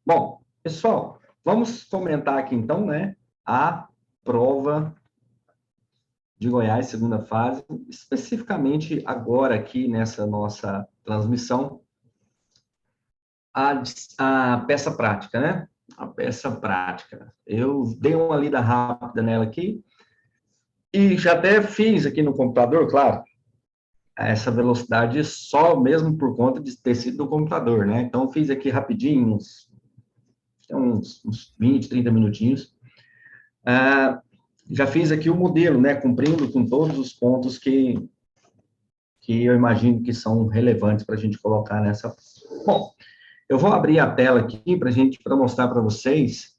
Bom, pessoal, vamos comentar aqui então, né, a prova de Goiás, segunda fase, especificamente agora aqui nessa nossa transmissão, a peça prática, né? A peça prática. Eu dei uma lida rápida nela aqui e já até fiz aqui no computador, claro, essa velocidade só mesmo por conta de ter sido do computador, né? Então, fiz aqui rapidinho, uns 20, 30 minutinhos. Já fiz aqui o modelo, né? Cumprindo com todos os pontos que eu imagino que são relevantes para a gente colocar nessa. Bom, eu vou abrir a tela aqui para mostrar para vocês.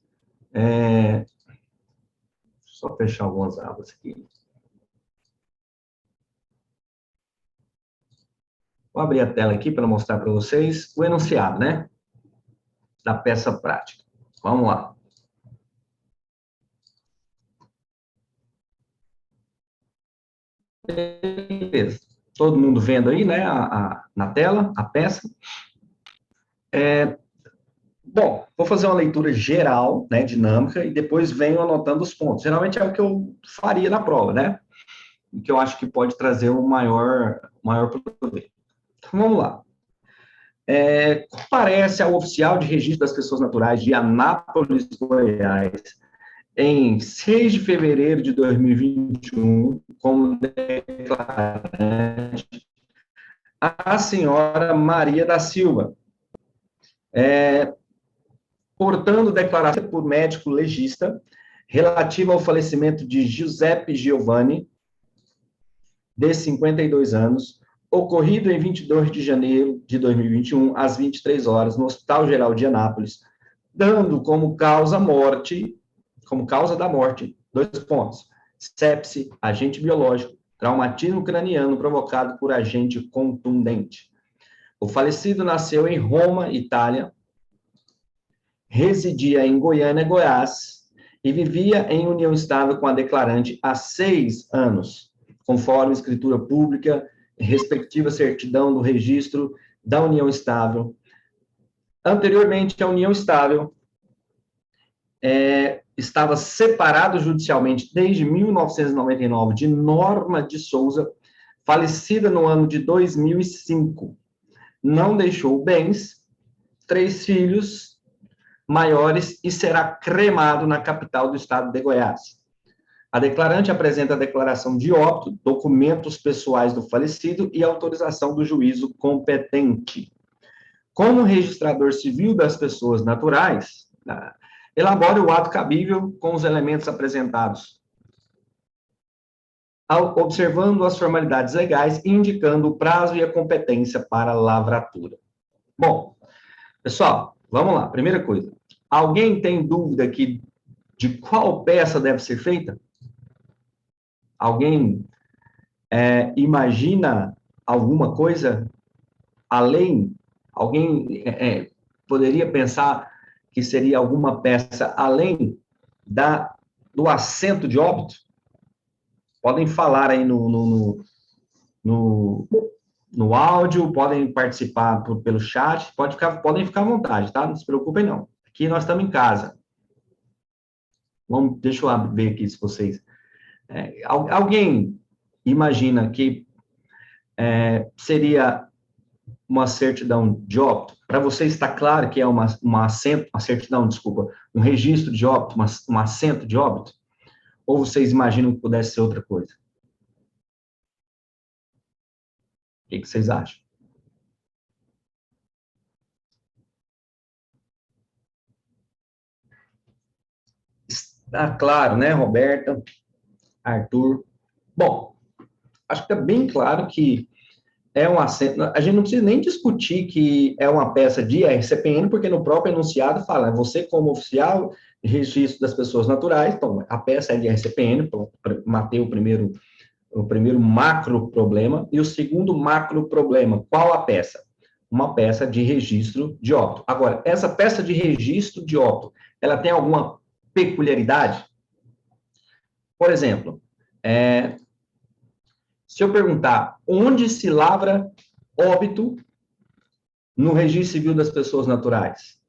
Só fechar algumas abas aqui. Vou abrir a tela aqui para mostrar para vocês o enunciado, né? Da peça prática. Vamos lá. Beleza. Todo mundo vendo aí, né? Na tela, a peça. Bom, vou fazer uma leitura geral, né, dinâmica, e depois venho anotando os pontos. Geralmente é o que eu faria na prova, né? E que eu acho que pode trazer um maior proveito. Então, vamos lá. Comparece ao oficial de registro das pessoas naturais de Anápolis, Goiás, em 6 de fevereiro de 2021, como declarante, a senhora Maria da Silva, portando declaração por médico legista relativa ao falecimento de Giuseppe Giovanni, de 52 anos, ocorrido em 22 de janeiro de 2021, às 23 horas, no Hospital Geral de Anápolis, dando como causa da morte, 2 pontos: sepse, agente biológico, traumatismo craniano provocado por agente contundente. O falecido nasceu em Roma, Itália, residia em Goiânia, Goiás, e vivia em união estável com a declarante há 6 anos, conforme escritura pública, respectiva certidão do registro da união estável. Anteriormente, a união estável estava separado judicialmente desde 1999 de Norma de Souza, falecida no ano de 2005. Não deixou bens, 3 filhos maiores e será cremado na capital do estado de Goiás. A declarante apresenta a declaração de óbito, documentos pessoais do falecido e autorização do juízo competente. Como registrador civil das pessoas naturais, elabore o ato cabível com os elementos apresentados, observando as formalidades legais e indicando o prazo e a competência para a lavratura. Bom, pessoal, vamos lá. Primeira coisa, alguém tem dúvida aqui de qual peça deve ser feita? Alguém imagina alguma coisa além? Alguém poderia pensar que seria alguma peça além do assento de óbito? Podem falar aí no áudio, podem participar pelo chat, podem ficar à vontade, tá? Não se preocupem, não. Aqui nós estamos em casa. Deixa eu ver aqui se vocês... alguém imagina que seria uma certidão de óbito? Para você está claro que é uma certidão, desculpa, um registro de óbito, um assento de óbito? Ou vocês imaginam que pudesse ser outra coisa? O que vocês acham? Está claro, né, Roberta, Arthur? Bom, acho que está bem claro que é um assento. A gente não precisa nem discutir que é uma peça de RCPN, porque no próprio enunciado fala, você como oficial de registro das pessoas naturais, então a peça é de RCPN, matei o primeiro macro problema, e o segundo macro problema, qual a peça? Uma peça de registro de óbito. Agora, essa peça de registro de óbito, ela tem alguma peculiaridade? Por exemplo, se eu perguntar onde se lavra óbito no registro civil das pessoas naturais,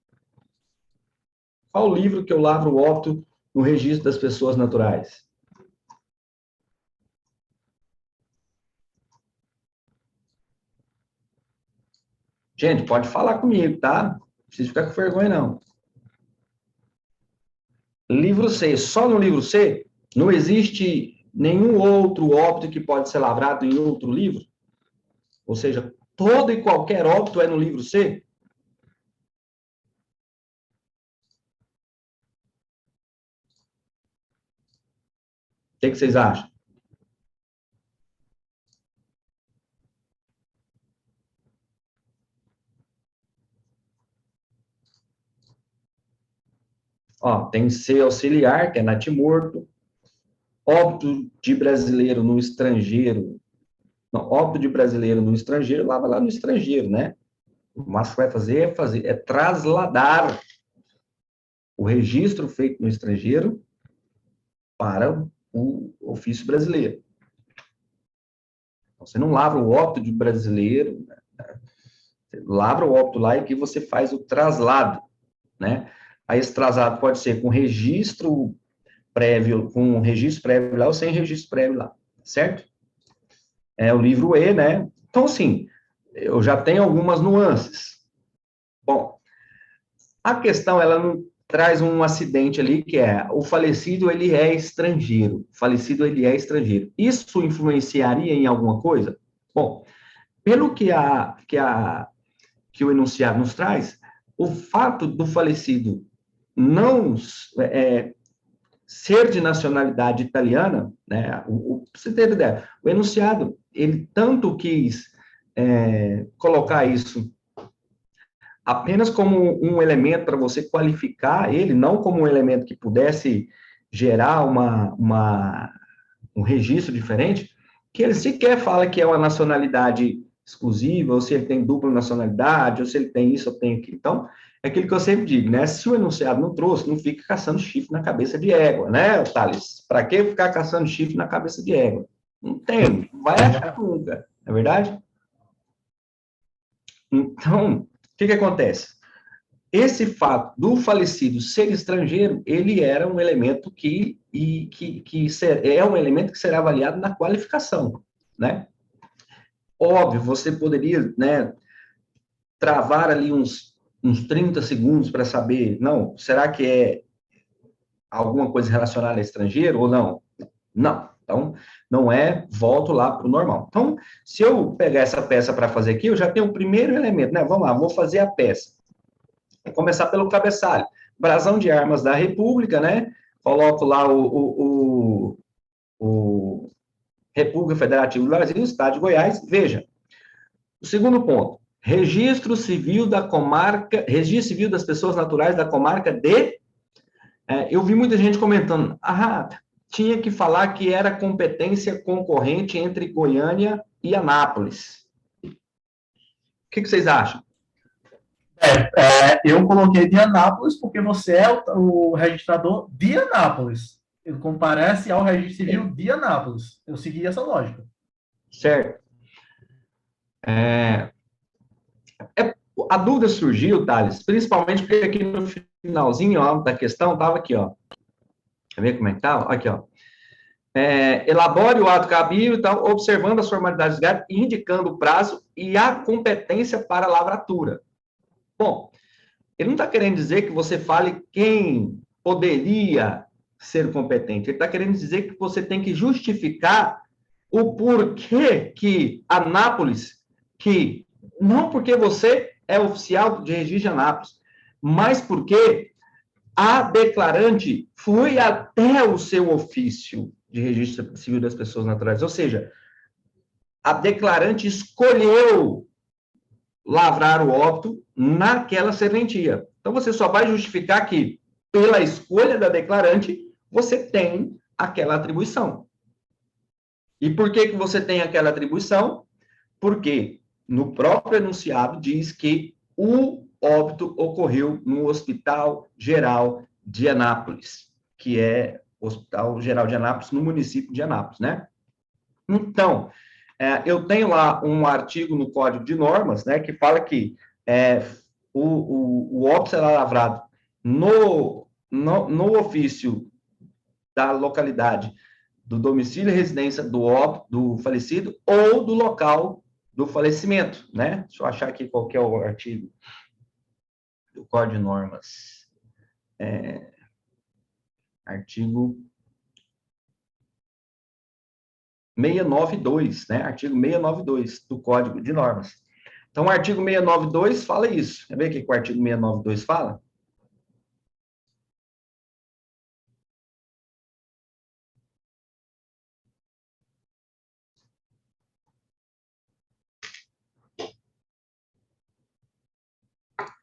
Qual livro que eu lavro o óbito no registro das pessoas naturais? Gente, pode falar comigo, tá? Não precisa ficar com vergonha, não. Livro C, só no livro C? Não existe nenhum outro óbito que pode ser lavrado em outro livro? Ou seja, todo e qualquer óbito é no livro C? O que vocês acham? Ó, tem C auxiliar, que é natimorto, óbito de brasileiro no estrangeiro. Não, óbito de brasileiro no estrangeiro, lava lá no estrangeiro, né? O máximo que vai fazer é trasladar o registro feito no estrangeiro para o ofício brasileiro. Então, você não lavra o óbito de brasileiro, né? Você lavra o óbito lá e que você faz o traslado, né? Aí esse traslado pode ser com registro prévio lá ou sem registro prévio lá, certo? É o livro E, né? Então, assim, eu já tenho algumas nuances. Bom, a questão, ela não traz um acidente ali, que é o falecido, ele é estrangeiro. O falecido, ele é estrangeiro. Isso influenciaria em alguma coisa? Bom, pelo que o enunciado nos traz, o fato do falecido não ser de nacionalidade italiana, né, você ter ideia, o enunciado, ele tanto quis colocar isso apenas como um elemento para você qualificar ele, não como um elemento que pudesse gerar um registro diferente, que ele sequer fala que é uma nacionalidade exclusiva, ou se ele tem dupla nacionalidade, ou se ele tem isso ou tem aquilo. Então, é aquilo que eu sempre digo, né? Se o enunciado não trouxe, não fica caçando chifre na cabeça de égua, né, Thales? Para que ficar caçando chifre na cabeça de égua? Não tem, não vai achar nunca, não é verdade? Então, o que acontece? Esse fato do falecido ser estrangeiro, ele era um elemento é um elemento que será avaliado na qualificação, né? Óbvio, você poderia, né, travar ali uns 30 segundos para saber, não, será que é alguma coisa relacionada a estrangeiro ou não? Não. Então, não é, volto lá para o normal. Então, se eu pegar essa peça para fazer aqui, eu já tenho o primeiro elemento, né? Vamos lá, vou fazer a peça. Vou começar pelo cabeçalho. Brasão de armas da República, né? Coloco lá o República Federativa do Brasil, Estado de Goiás. Veja, o segundo ponto. Registro civil da comarca, registro civil das pessoas naturais da comarca de... eu vi muita gente comentando, tinha que falar que era competência concorrente entre Goiânia e Anápolis. O que vocês acham? Eu coloquei de Anápolis porque você é o registrador de Anápolis. Ele comparece ao registro civil de Anápolis. Eu segui essa lógica. Certo. A dúvida surgiu, Thales, principalmente porque aqui no finalzinho ó, da questão estava aqui, ó. Quer ver como é que estava? Aqui, ó. Elabore o ato cabível e tal, observando as formalidades legais, indicando o prazo e a competência para a lavratura. Bom, ele não está querendo dizer que você fale quem poderia ser competente. Ele está querendo dizer que você tem que justificar o porquê que Anápolis, que não porque você é oficial de registro de Anápolis, mas porque a declarante foi até o seu ofício de registro civil das pessoas naturais, ou seja, a declarante escolheu lavrar o óbito naquela serventia. Então, você só vai justificar que, pela escolha da declarante, você tem aquela atribuição. E por que você tem aquela atribuição? Porque no próprio enunciado diz que o óbito ocorreu no Hospital Geral de Anápolis, que é o Hospital Geral de Anápolis, no município de Anápolis, né? Então, eu tenho lá um artigo no Código de Normas, né, que fala que o óbito será lavrado no no ofício da localidade do domicílio e residência do falecido ou do local do falecimento, né? Deixa eu achar aqui qual que é o artigo do Código de Normas. Artigo 692, né? Artigo 692 do Código de Normas. Então, o artigo 692 fala isso. Quer ver o que o artigo 692 fala?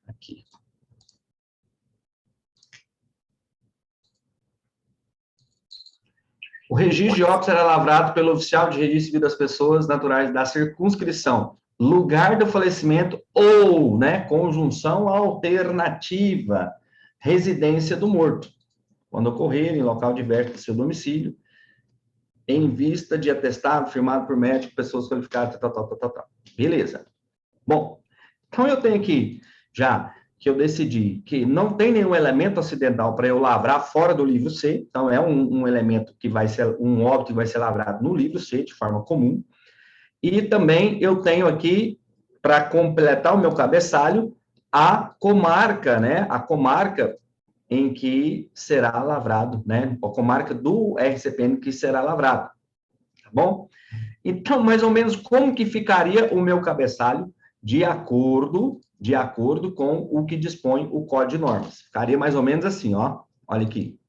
Aqui. O registro de óbito será lavrado pelo oficial de registro civil das pessoas naturais da circunscrição, lugar do falecimento ou, né, conjunção alternativa, residência do morto, quando ocorrer em local diverso do seu domicílio, em vista de atestado firmado por médico, pessoas qualificadas, tal. Beleza. Bom, então eu tenho aqui já que eu decidi que não tem nenhum elemento acidental para eu lavrar fora do livro C, então é um elemento que vai ser, um óbito que vai ser lavrado no livro C, de forma comum, e também eu tenho aqui, para completar o meu cabeçalho, a comarca, né, a comarca em que será lavrado, né, a comarca do RCPN que será lavrado, tá bom? Então, mais ou menos, como que ficaria o meu cabeçalho de acordo com o que dispõe o Código de Normas? Ficaria mais ou menos assim, ó. Olha aqui.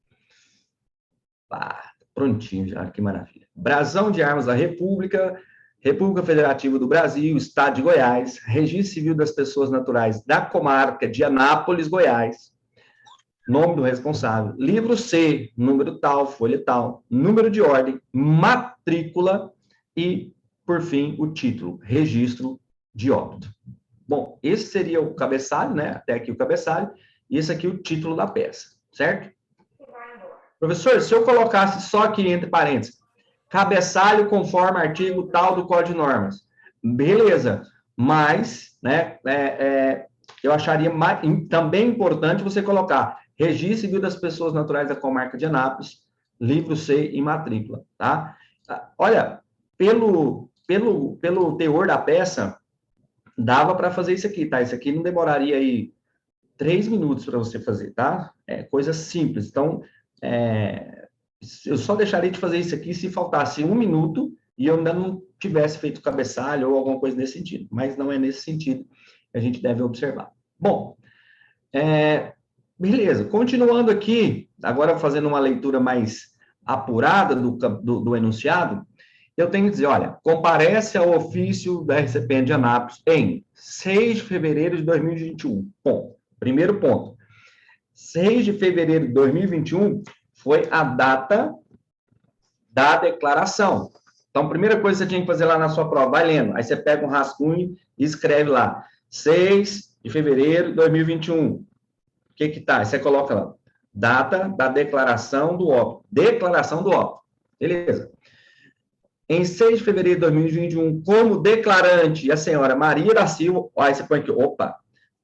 Prontinho já, que maravilha. Brasão de Armas da República, República Federativa do Brasil, Estado de Goiás, Registro Civil das Pessoas Naturais da Comarca de Anápolis, Goiás, nome do responsável, livro C, número tal, folha tal, número de ordem, matrícula e, por fim, o título, registro de óbito. Bom, esse seria o cabeçalho, né? Até aqui o cabeçalho, e esse aqui o título da peça, certo? Professor, se eu colocasse só aqui entre parênteses, cabeçalho conforme artigo tal do Código de Normas, beleza, mas, né, eu acharia também importante você colocar Registro Civil das Pessoas Naturais da Comarca de Anápolis, livro C e matrícula, tá? Olha, pelo teor da peça, dava para fazer isso aqui, tá? Isso aqui não demoraria aí 3 minutos para você fazer, tá? É coisa simples. Então, eu só deixaria de fazer isso aqui se faltasse 1 minuto e eu ainda não tivesse feito cabeçalho ou alguma coisa nesse sentido. Mas não é nesse sentido que a gente deve observar. Bom, beleza. Continuando aqui, agora fazendo uma leitura mais apurada do enunciado, eu tenho que dizer, olha, comparece ao ofício da RCPN de Anápolis em 6 de fevereiro de 2021. Ponto. Primeiro ponto. 6 de fevereiro de 2021 foi a data da declaração. Então, a primeira coisa que você tinha que fazer lá na sua prova, vai lendo. Aí você pega um rascunho e escreve lá, 6 de fevereiro de 2021. O que que tá? Aí você coloca lá, data da declaração do óbito. Declaração do óbito. Beleza. Em 6 de fevereiro de 2021, como declarante, a senhora Maria da Silva, aí você põe aqui,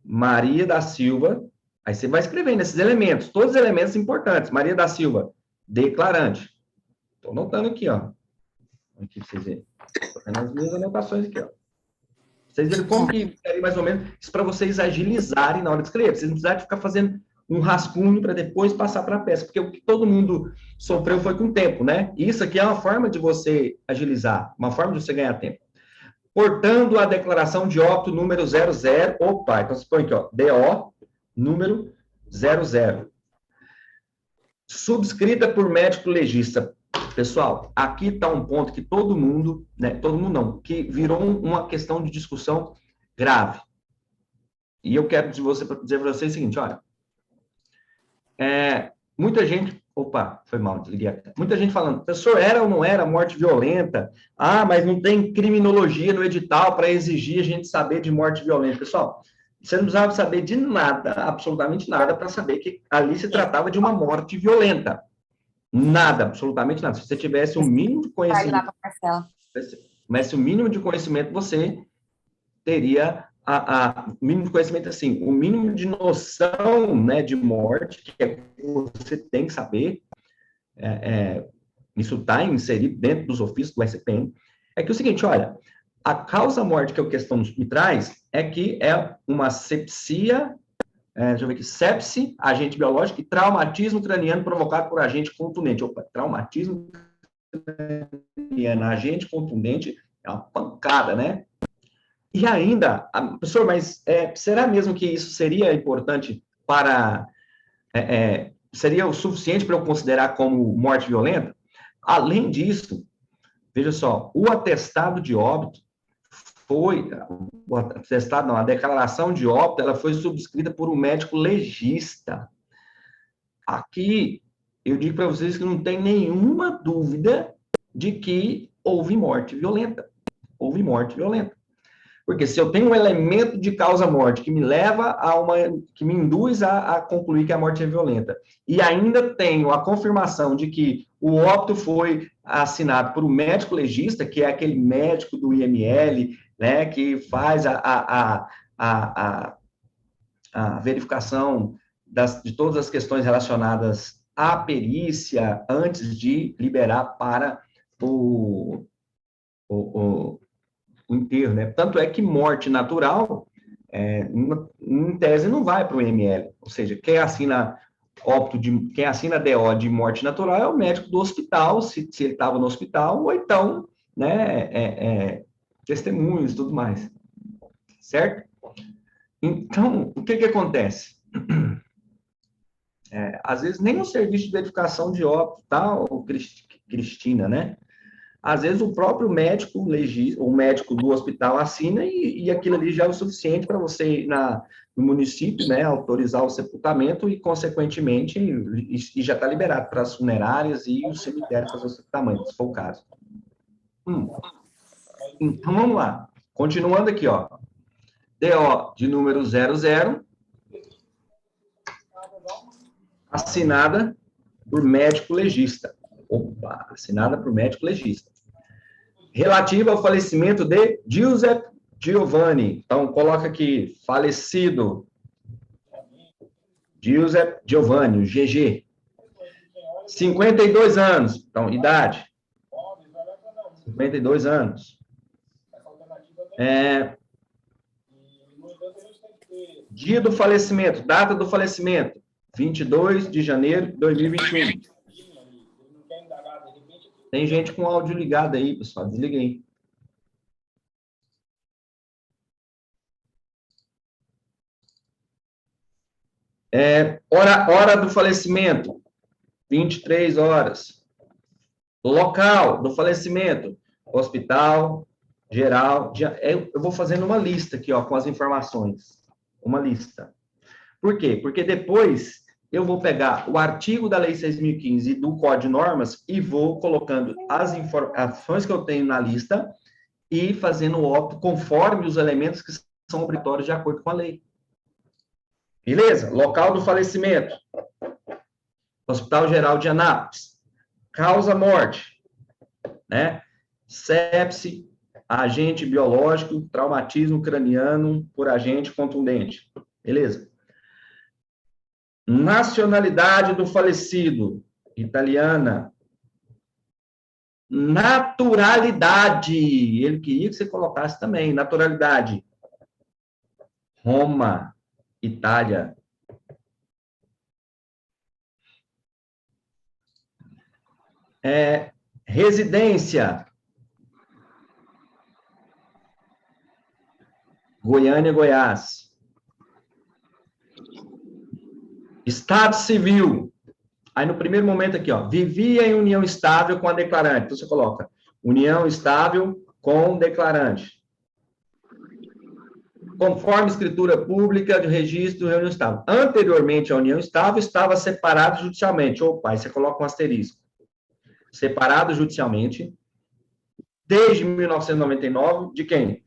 Maria da Silva, aí você vai escrevendo esses elementos, todos os elementos importantes. Maria da Silva, declarante. Estou anotando aqui, ó. Aqui pra vocês verem. Estou fazendo as minhas anotações aqui, ó. Vocês verem como que ficaria mais ou menos, isso para vocês agilizarem na hora de escrever. Vocês não precisam ficar fazendo um rascunho para depois passar para a peça, porque o que todo mundo sofreu foi com o tempo, né? E isso aqui é uma forma de você agilizar, uma forma de você ganhar tempo. Portando a declaração de óbito número 00, então você põe aqui, ó, DO número 00. Subscrita por médico legista. Pessoal, aqui está um ponto que todo mundo, né, todo mundo não, que virou uma questão de discussão grave. E eu quero dizer para vocês o seguinte, olha, muita gente, foi mal, desliguei a tela. Muita gente falando, professor, era ou não era morte violenta? Ah, mas não tem criminologia no edital para exigir a gente saber de morte violenta. Pessoal, você não precisava saber de nada, absolutamente nada, para saber que ali se tratava de uma morte violenta. Nada, absolutamente nada. Se você tivesse um mínimo de conhecimento, você teria o mínimo de conhecimento, assim, o mínimo de noção, né, de morte, que você tem que saber, isso está inserido dentro dos ofícios do SPM, é que o seguinte, olha, a causa-morte que a questão me traz é que é uma sepsia, deixa eu ver aqui, sepse, agente biológico e traumatismo craniano provocado por agente contundente. Opa, traumatismo craniano, agente contundente, é uma pancada, né? E ainda, professor, mas será mesmo que isso seria importante para... seria o suficiente para eu considerar como morte violenta? Além disso, veja só, o atestado de óbito a declaração de óbito, ela foi subscrita por um médico legista. Aqui, eu digo para vocês que não tem nenhuma dúvida de que houve morte violenta. Houve morte violenta. Porque se eu tenho um elemento de causa-morte que me leva que me induz a concluir que a morte é violenta, e ainda tenho a confirmação de que o óbito foi assinado por um médico legista, que é aquele médico do IML, né, que faz a verificação de todas as questões relacionadas à perícia antes de liberar para o enterro, né? Tanto é que morte natural, em tese, não vai para o IML. Ou seja, quem assina DO de morte natural é o médico do hospital, se ele estava no hospital, ou então, né, testemunhos e tudo mais. Certo? Então, o que acontece? Às vezes, nem o serviço de verificação de óbito, tá, Cristina, né? Às vezes o próprio médico, o médico do hospital assina e aquilo ali já é o suficiente para você ir no município, né, autorizar o sepultamento e, consequentemente, e já está liberado para as funerárias e o cemitério fazer o sepultamento, se for o caso. Então, vamos lá. Continuando aqui, ó. DO de número 00, assinada por médico legista. Opa, assinada por médico legista. Relativa ao falecimento de Giuseppe Giovanni. Então, coloca aqui, falecido Giuseppe Giovanni, o GG. 52 anos. Então, idade. 52 anos. Dia do falecimento, data do falecimento. 22 de janeiro de 2021. Tem gente com áudio ligado aí, pessoal. Desliga aí. Hora do falecimento, 23 horas. Local do falecimento, hospital, geral. Eu vou fazendo uma lista aqui, ó, com as informações. Uma lista. Por quê? Porque depois eu vou pegar o artigo da Lei 6.015 e do Código de Normas e vou colocando as informações que eu tenho na lista e fazendo o óbito conforme os elementos que são obrigatórios de acordo com a lei. Beleza? Local do falecimento. Hospital Geral de Anápolis. Causa-morte. Né? Sepse, agente biológico, traumatismo craniano por agente contundente. Beleza? Nacionalidade do falecido, italiana. Naturalidade, ele queria que você colocasse também, naturalidade. Roma, Itália. Residência. Goiânia, Goiás. Estado civil. Aí, no primeiro momento aqui, ó, vivia em união estável com a declarante. Então, você coloca união estável com declarante. Conforme escritura pública de registro de união estável. Anteriormente à união estável, estava separado judicialmente. Opa, aí você coloca um asterisco. Separado judicialmente, desde 1999, de quem?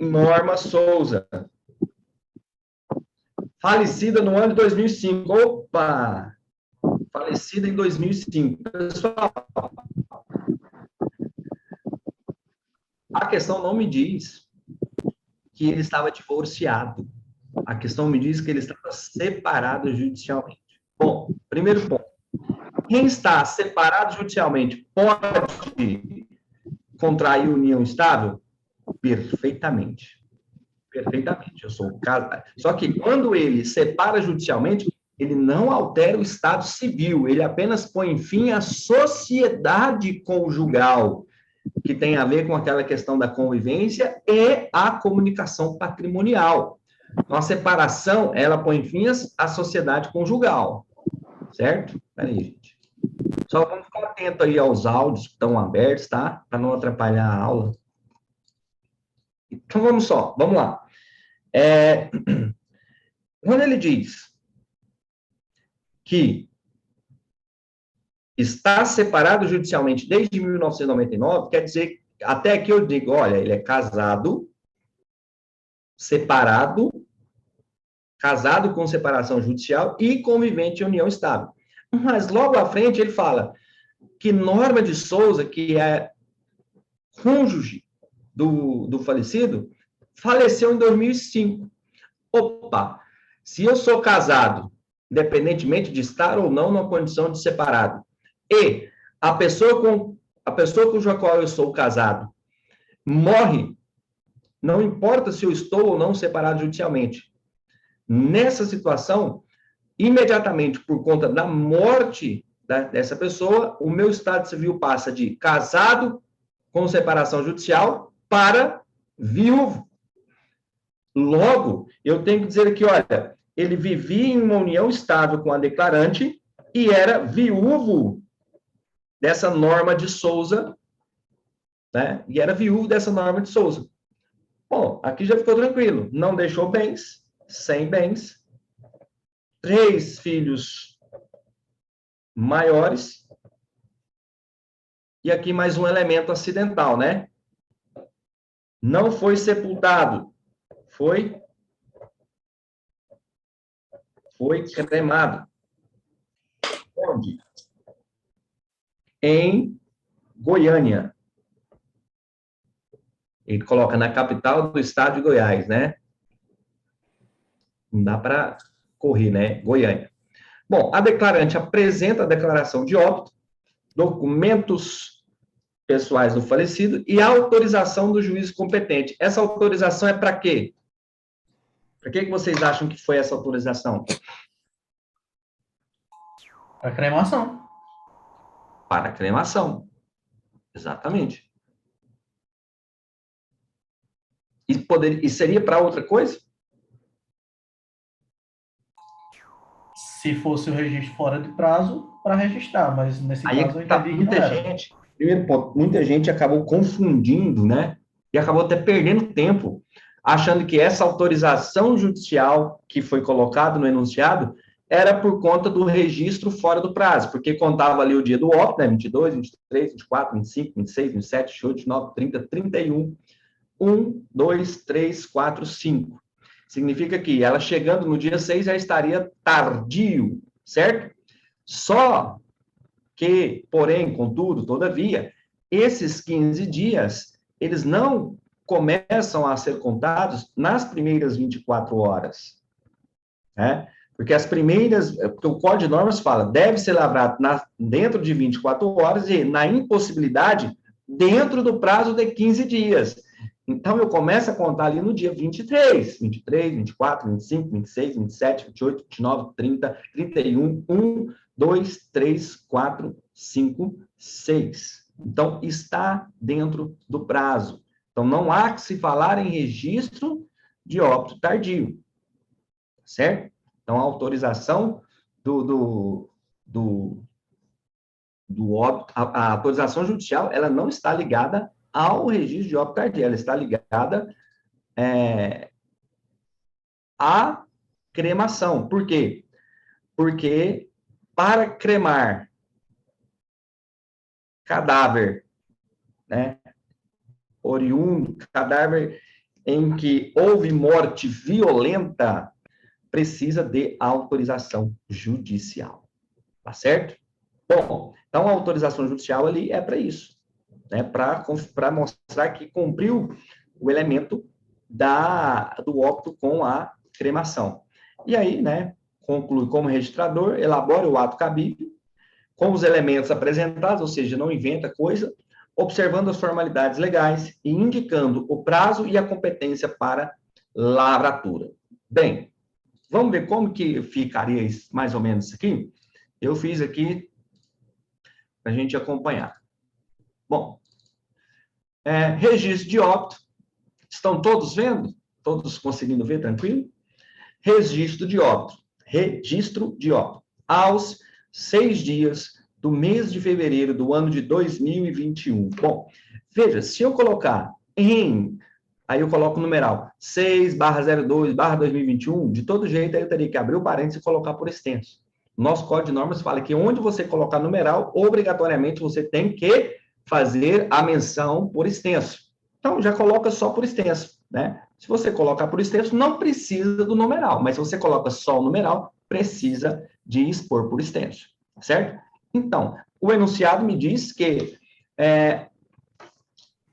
Norma Souza. Falecida no ano de 2005. Opa! Falecida em 2005. Pessoal, a questão não me diz que ele estava divorciado. A questão me diz que ele estava separado judicialmente. Bom, primeiro ponto. Quem está separado judicialmente pode contrair união estável? Perfeitamente. Perfeitamente. Eu sou casado. Só que quando ele separa judicialmente, ele não altera o estado civil, ele apenas põe fim à sociedade conjugal, que tem a ver com aquela questão da convivência e a comunicação patrimonial. Então, a separação, ela põe fim à sociedade conjugal, certo? Peraí, gente. Só vamos ficar atento aí aos áudios que estão abertos, tá? Para não atrapalhar a aula. Então, vamos lá. Quando ele diz que está separado judicialmente desde 1999, quer dizer, até aqui eu digo, olha, ele é casado, separado, casado com separação judicial e convivente em união estável. Mas logo à frente ele fala que Norma de Souza, que é cônjuge do falecido, faleceu em 2005. Opa, se eu sou casado, independentemente de estar ou não numa condição de separado, e a pessoa cuja qual eu sou casado morre, não importa se eu estou ou não separado judicialmente. Nessa situação, imediatamente por conta da morte dessa pessoa, o meu estado civil passa de casado com separação judicial para viúvo. Logo, eu tenho que dizer aqui, olha, ele vivia em uma união estável com a declarante e era viúvo dessa Norma de Souza, né? E era viúvo dessa Norma de Souza. Bom, aqui já ficou tranquilo. Não deixou bens, sem bens, 3 filhos maiores, e aqui mais um elemento acidental, né? Não foi sepultado, foi cremado. Onde? Em Goiânia. Ele coloca na capital do estado de Goiás, né? Não dá para correr, né? Goiânia. Bom, a declarante apresenta a declaração de óbito, documentos pessoais do falecido e a autorização do juiz competente. Essa autorização é para quê? Para que vocês acham que foi essa autorização? Para cremação. Para cremação. Exatamente. E seria para outra coisa? Se fosse o registro fora de prazo, para registrar, mas nesse Aí caso eu tá entendi que não muita era. gente, primeiro ponto, muita gente acabou confundindo, né? E acabou até perdendo tempo, achando que essa autorização judicial que foi colocada no enunciado era por conta do registro fora do prazo, porque contava ali o dia do óbito, né? 22, 23, 24, 25, 26, 27, 28, 29, 30, 31. 1, 2, 3, 4, 5. Significa que ela chegando no dia 6 já estaria tardio, certo? Só que, porém, contudo, todavia, esses 15 dias, eles não começam a ser contados nas primeiras 24 horas, né? Porque porque o Código de Normas fala, deve ser lavrado dentro de 24 horas e, na impossibilidade, dentro do prazo de 15 dias. Então, eu começo a contar ali no dia 23, 24, 25, 26, 27, 28, 29, 30, 31, 1, 2, 3, 4, 5, 6. Então, está dentro do prazo. Então, não há que se falar em registro de óbito tardio. Certo? Então, a autorização do óbito, a autorização judicial, ela não está ligada ao registro de óbito tardio, ela está ligada à cremação. Por quê? Porque para cremar cadáver, né, oriundo, cadáver em que houve morte violenta, precisa de autorização judicial. Tá certo? Bom, então a autorização judicial ali é para isso, né? Para mostrar que cumpriu o elemento do óbito com a cremação. E aí, né, conclui como registrador, elabora o ato cabível, com os elementos apresentados, ou seja, não inventa coisa, observando as formalidades legais e indicando o prazo e a competência para lavratura. Bem, vamos ver como que ficaria isso, mais ou menos isso aqui? Eu fiz aqui para a gente acompanhar. Bom, registro de óbito. Estão todos vendo? Todos conseguindo ver tranquilo? Registro de óbito. Registro de óbito. Aos 6 dias do mês de fevereiro do ano de 2021. Bom, veja, se eu colocar aí eu coloco o numeral 6/02/2021, de todo jeito aí eu teria que abrir o parênteses e colocar por extenso. Nosso Código de Normas fala que onde você colocar numeral, obrigatoriamente você tem que fazer a menção por extenso. Então, já coloca só por extenso, né? Se você colocar por extenso, não precisa do numeral, mas se você coloca só o numeral, precisa de expor por extenso, certo? Então, o enunciado me diz que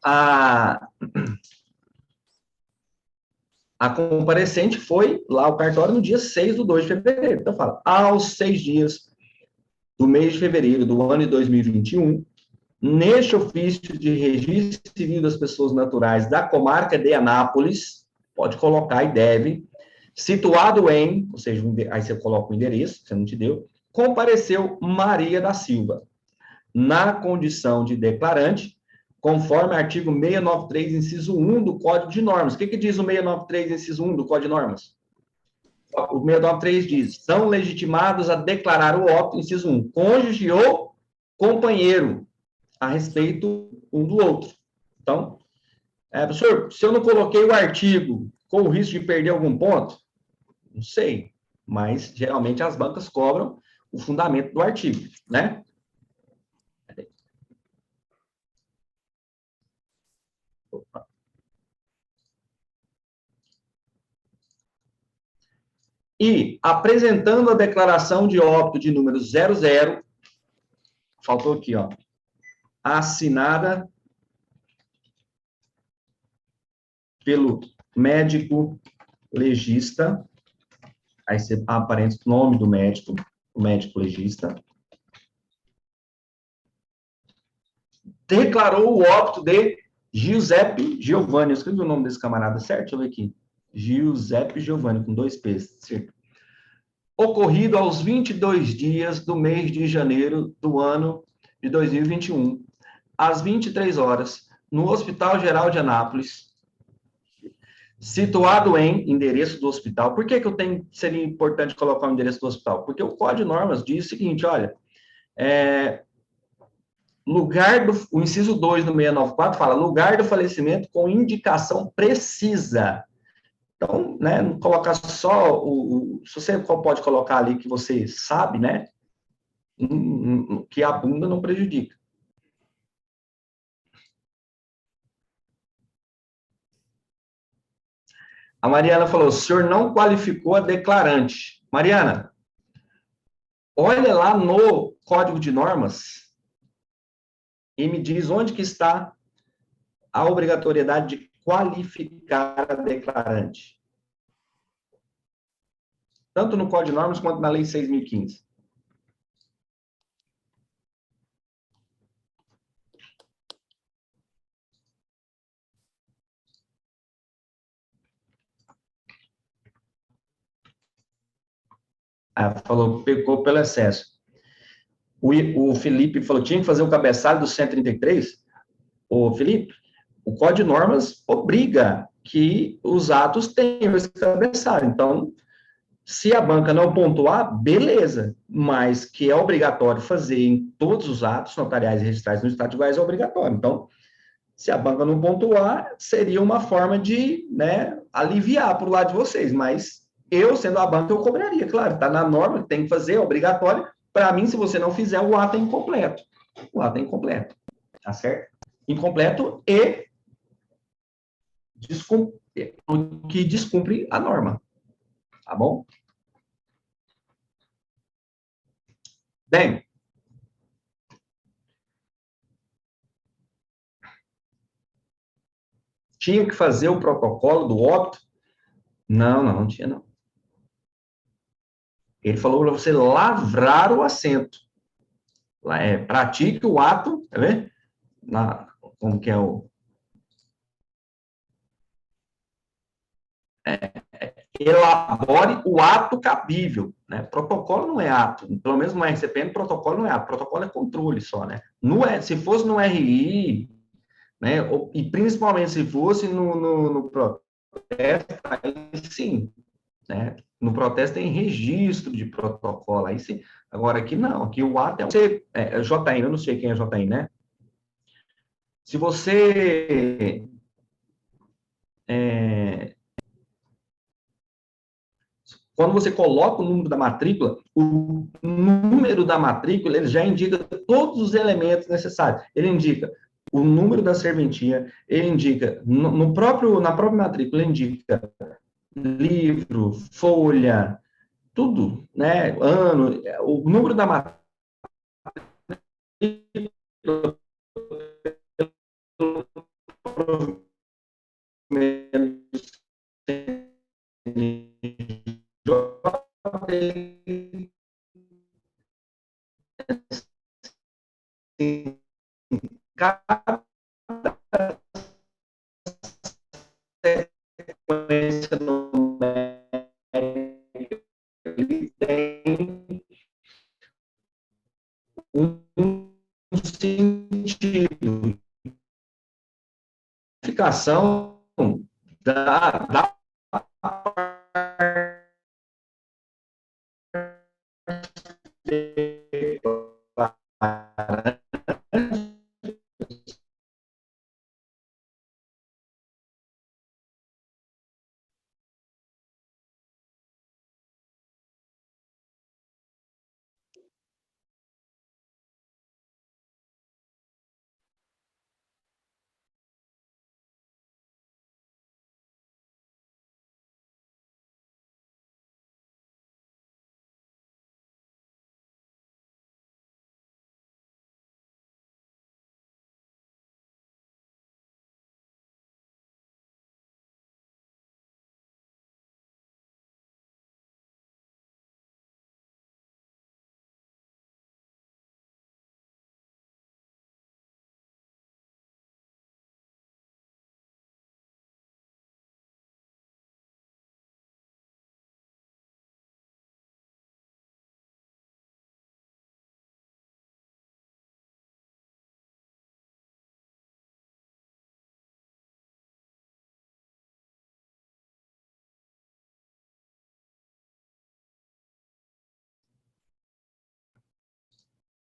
a comparecente foi lá ao cartório no dia 6/2 de fevereiro. Então, fala, aos 6 dias do mês de fevereiro do ano de 2021, neste ofício de registro civil das pessoas naturais da comarca de Anápolis, pode colocar e deve, situado em, ou seja, aí você coloca o endereço, você não te deu, compareceu Maria da Silva, na condição de declarante, conforme artigo 693, inciso 1 do Código de Normas. O que diz o 693, inciso 1 do Código de Normas? O 693 diz, são legitimados a declarar o óbito, inciso 1, cônjuge ou companheiro, a respeito um do outro. Então, professor, se eu não coloquei o artigo, com o risco de perder algum ponto? Não sei, mas geralmente as bancas cobram o fundamento do artigo, né? E, apresentando a declaração de óbito de número 00, faltou aqui, ó, assinada pelo médico legista, aí você aparece o nome do médico, o médico legista, declarou o óbito de Giuseppe Giovanni. Eu escrevi o nome desse camarada certo? Deixa eu ver aqui. Giuseppe Giovanni, com 2 P's, certo? Ocorrido aos 22 dias do mês de janeiro do ano de 2021, às 23 horas, no Hospital Geral de Anápolis, situado em endereço do hospital. Por que seria importante colocar o endereço do hospital? Porque o Código de Normas diz o seguinte, olha, o inciso 2 do 694 fala, lugar do falecimento com indicação precisa. Então, né, não colocar só se você pode colocar ali que você sabe, né, que a bunda não prejudica. A Mariana falou, o senhor não qualificou a declarante. Mariana, olha lá no Código de Normas e me diz onde que está a obrigatoriedade de qualificar a declarante. Tanto no Código de Normas quanto na Lei 6.015. Falou, pecou pelo excesso. O Felipe falou, tinha que fazer o cabeçalho do 133. O Felipe, o Código de Normas obriga que os atos tenham esse cabeçalho. Então, se a banca não pontuar, beleza, mas que é obrigatório fazer em todos os atos notariais e registrais no Estado de Goiás é obrigatório. Então, se a banca não pontuar, seria uma forma de, né, aliviar para o lado de vocês, mas eu, sendo a banca, eu cobraria, claro, está na norma, tem que fazer, é obrigatório. Para mim, se você não fizer, o ato é incompleto. O ato é incompleto, tá certo? Incompleto e que descumpre a norma, tá bom? Bem, tinha que fazer o protocolo do óbito? Não tinha, não. Ele falou para você lavrar o assento. Pratique o ato, tá vendo? Como que é o... elabore o ato cabível, né? Protocolo não é ato, pelo menos no RCPN, protocolo não é ato, protocolo é controle só, né? Se fosse no RI, né? E principalmente se fosse no protesto, aí sim, né? No protesto tem registro de protocolo, aí sim. Agora aqui não, aqui o ato é JN, eu não sei quem é JN, né? Se você quando você coloca o número da matrícula, o número da matrícula ele já indica todos os elementos necessários. Ele indica o número da serventia, ele indica na própria matrícula, ele indica livro, folha, tudo, né? Ano, o número da matrícula cada sequência numérica ele tem um sentido. A identificação da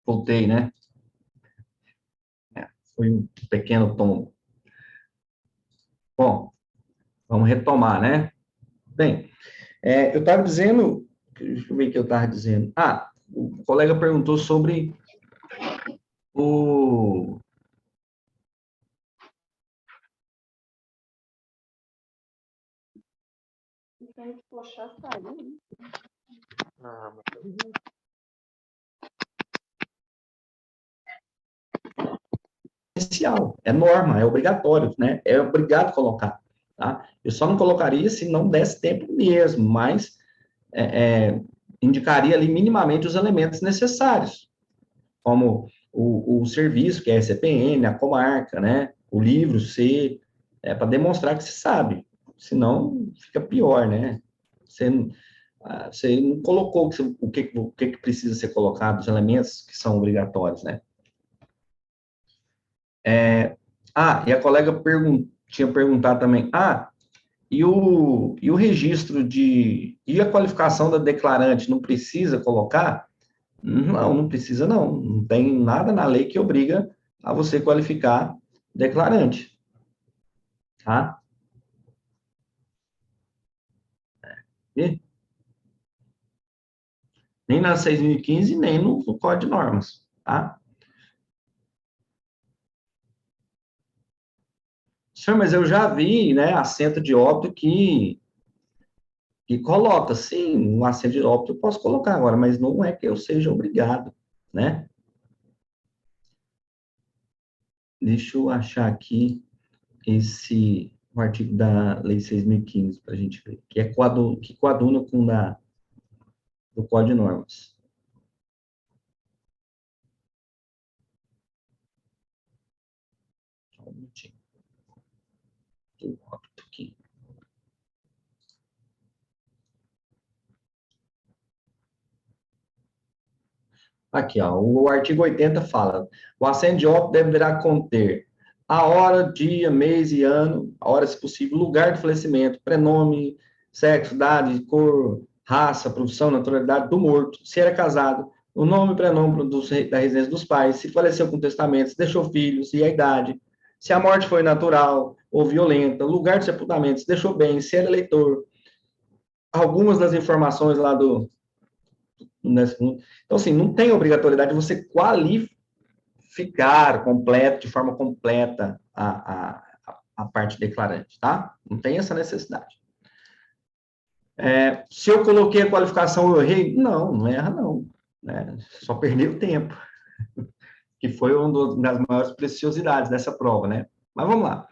voltei, né? Foi um pequeno tombo. Bom, vamos retomar, né? Bem, eu estava dizendo, deixa eu ver o que eu estava dizendo. O colega perguntou sobre o... essencial, é norma, é obrigatório, né? É obrigado colocar, tá? Eu só não colocaria se não desse tempo mesmo, mas indicaria ali minimamente os elementos necessários, como o serviço, que é a CPN, a comarca, né? O livro C, para demonstrar que você sabe, senão fica pior, né? Você não colocou o que precisa ser colocado, os elementos que são obrigatórios, né? E a colega tinha perguntado também, e o registro e a qualificação da declarante não precisa colocar? Não precisa não. Não tem nada na lei que obriga a você qualificar declarante, tá? E nem na 6.015, nem no Código de Normas, tá? Senhor, mas eu já vi, né, assento de óbito que coloca, sim, um assento de óbito eu posso colocar agora, mas não é que eu seja obrigado, né? Deixa eu achar aqui esse... o artigo da Lei 6.015, para a gente ver, que coaduna com o do Código de Normas. Só um minutinho. Eu corto aqui. Aqui, ó, o artigo 80 fala: o assento de óbito deverá conter a hora, dia, mês e ano, a hora, se possível, lugar de falecimento, prenome, sexo, idade, cor, raça, profissão, naturalidade do morto, se era casado, o nome e prenome da residência dos pais, se faleceu com testamento, se deixou filhos e a idade, se a morte foi natural ou violenta, lugar de sepultamento, se deixou bem, se era eleitor, algumas das informações lá do. Então, assim, não tem obrigatoriedade de você qualificar completo, de forma completa a parte declarante, tá? Não tem essa necessidade. Se eu coloquei a qualificação, eu errei? Não, não erra, não. Né? Só perdeu tempo, que foi uma das maiores preciosidades dessa prova, né? Mas vamos lá.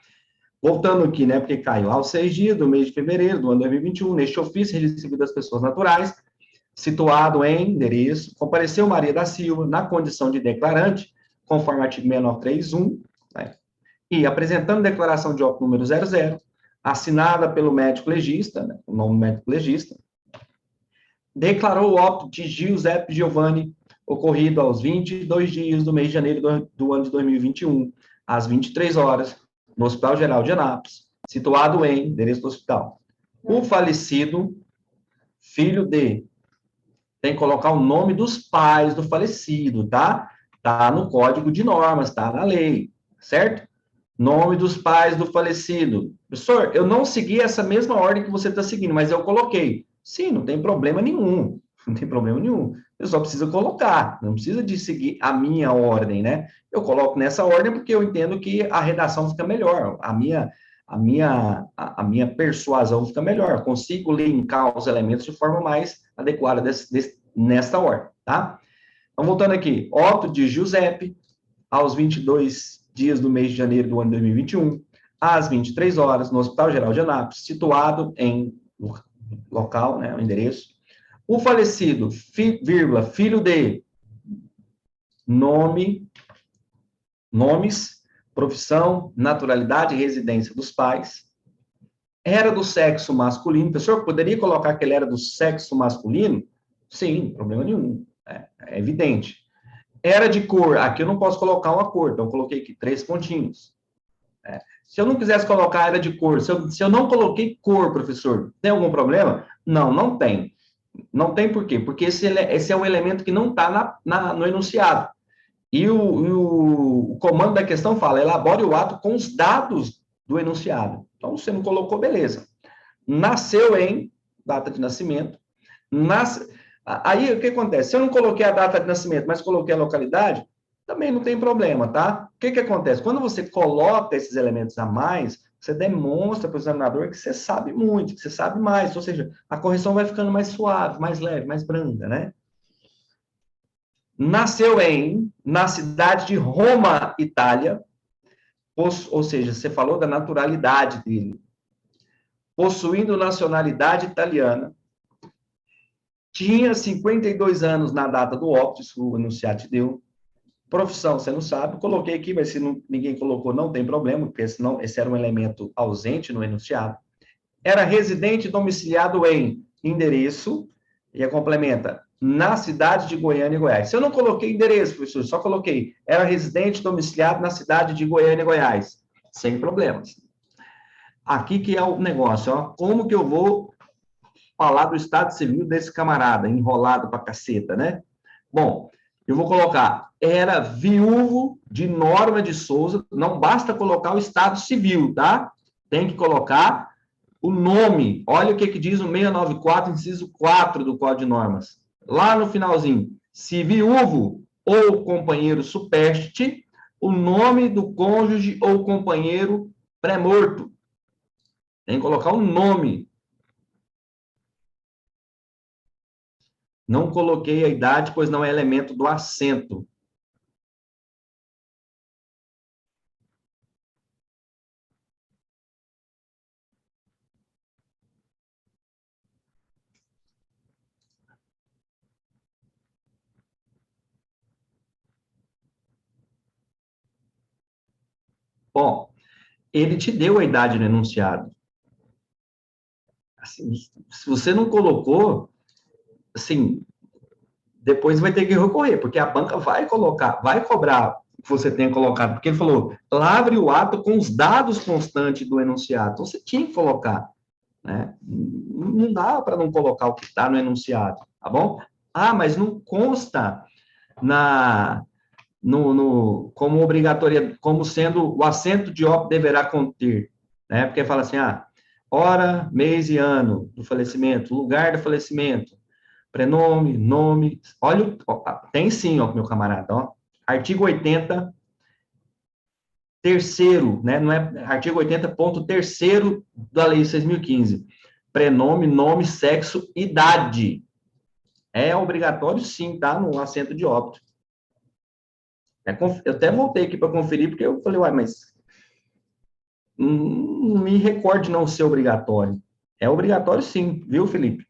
Voltando aqui, né? Porque caiu aos 6 dias do mês de fevereiro do ano 2021, neste ofício recebido das pessoas naturais, situado em endereço, compareceu Maria da Silva na condição de declarante, conforme o artigo 6931, né, e apresentando declaração de óbito número 00, assinada pelo médico legista, né, o nome médico legista, declarou o óbito de Giuseppe Giovanni, ocorrido aos 22 dias do mês de janeiro do ano de 2021, às 23 horas, no Hospital Geral de Anápolis, situado em endereço do hospital. O falecido, filho de. Tem que colocar o nome dos pais do falecido, tá? Tá no Código de Normas, tá na lei, certo? Nome dos pais do falecido. Professor, eu não segui essa mesma ordem que você está seguindo, mas eu coloquei. Sim, não tem problema nenhum. Não tem problema nenhum. Eu só preciso colocar, não precisa de seguir a minha ordem, né? Eu coloco nessa ordem porque eu entendo que a redação fica melhor, a minha persuasão fica melhor, eu consigo linkar os elementos de forma mais adequada nesta ordem, tá? Então, voltando aqui, óbito de Giuseppe, aos 22 dias do mês de janeiro do ano 2021, às 23 horas, no Hospital Geral de Anápolis, situado em local, né, o endereço. O falecido, filho de nomes, profissão, naturalidade e residência dos pais, era do sexo masculino. O professor poderia colocar que ele era do sexo masculino? Sim, problema nenhum. É evidente. Era de cor. Aqui eu não posso colocar uma cor, então eu coloquei aqui 3 pontinhos. Se eu não quisesse colocar era de cor, se eu não coloquei cor, professor, tem algum problema? Não, não tem. Não tem por quê? Porque esse é um elemento que não está no enunciado. E o comando da questão fala, elabore o ato com os dados do enunciado. Então, você não colocou, beleza. Nasceu em, data de nascimento, aí, o que acontece? Se eu não coloquei a data de nascimento, mas coloquei a localidade, também não tem problema, tá? O que acontece? Quando você coloca esses elementos a mais, você demonstra para o examinador que você sabe muito, que você sabe mais, ou seja, a correção vai ficando mais suave, mais leve, mais branda, né? Nasceu na cidade de Roma, Itália, ou seja, você falou da naturalidade dele, possuindo nacionalidade italiana, tinha 52 anos na data do óbito, isso o enunciado te deu, profissão, você não sabe, coloquei aqui, mas se ninguém colocou, não tem problema, porque senão esse era um elemento ausente no enunciado, era residente domiciliado em endereço, e a complementa, na cidade de Goiânia e Goiás. Se eu não coloquei endereço, professor, só coloquei, era residente domiciliado na cidade de Goiânia e Goiás, sem problemas. Aqui que é o negócio, ó, como que eu vou falar do estado civil desse camarada, enrolado pra caceta, né? Bom, eu vou colocar, era viúvo de Norma de Souza, não basta colocar o estado civil, tá? Tem que colocar o nome. Olha o que diz o 694, inciso 4 do Código de Normas. Lá no finalzinho, se viúvo ou companheiro supérstite, o nome do cônjuge ou companheiro pré-morto. Tem que colocar o nome. Não coloquei a idade, pois não é elemento do assento. Bom, ele te deu a idade no enunciado. Assim, se você não colocou, assim, depois vai ter que recorrer, porque a banca vai colocar, vai cobrar que você tenha colocado, porque ele falou, lavre o ato com os dados constantes do enunciado. Então, você tinha que colocar, né? Não dá para não colocar o que está no enunciado, tá bom? Ah, mas não consta na como obrigatória, como sendo o assento de óbito deverá conter, né? Porque fala assim, hora, mês e ano do falecimento, lugar do falecimento, prenome, nome, olha, tem sim, ó, meu camarada, ó, artigo 80, terceiro, né, não é, artigo 80, ponto terceiro da lei 6.015, prenome, nome, sexo, idade, é obrigatório sim, tá, no assento de óbito. Eu até voltei aqui para conferir, porque eu falei, uai, mas não me recordo de não ser obrigatório. É obrigatório sim, viu, Felipe?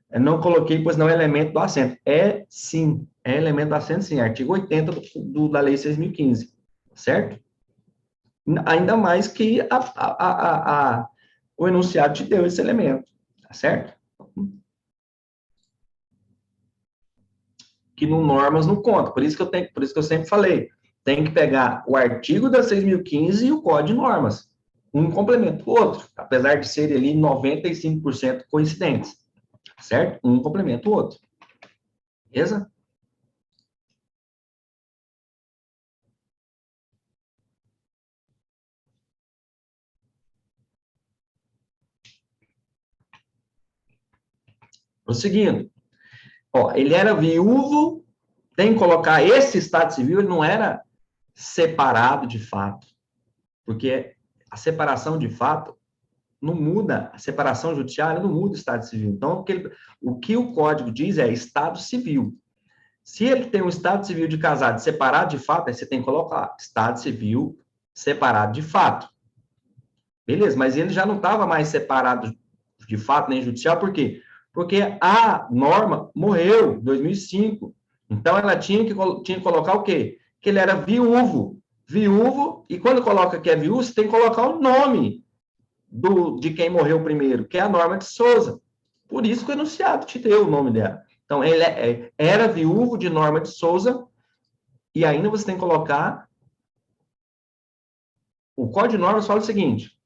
Eu não coloquei, pois não é elemento do assento. É sim, é elemento do assento sim, artigo 80 da lei 6.015, certo? Ainda mais que o enunciado te deu esse elemento, tá certo? Que no normas não conta, por isso que eu sempre falei, tem que pegar o artigo da 6.015 e o código de normas. Um complementa o outro, apesar de serem ali 95% coincidentes, certo? Um complementa o outro. Beleza? Prosseguindo. Ó, ele era viúvo, tem que colocar esse estado civil, ele não era separado de fato, porque a separação de fato não muda, a separação judiciária não muda o estado civil. Então, o que o código diz é estado civil. Se ele tem um estado civil de casado separado de fato, aí você tem que colocar estado civil separado de fato. Beleza, mas ele já não estava mais separado de fato nem judicial, por quê? Porque a norma morreu em 2005. Então, ela tinha que colocar o quê? Que ele era viúvo. Viúvo, e quando coloca que é viúvo, você tem que colocar o nome de quem morreu primeiro, que é a Norma de Souza. Por isso que o enunciado te deu o nome dela. Então, ele era viúvo de Norma de Souza, e ainda você tem que colocar. O Código de Normas fala o seguinte: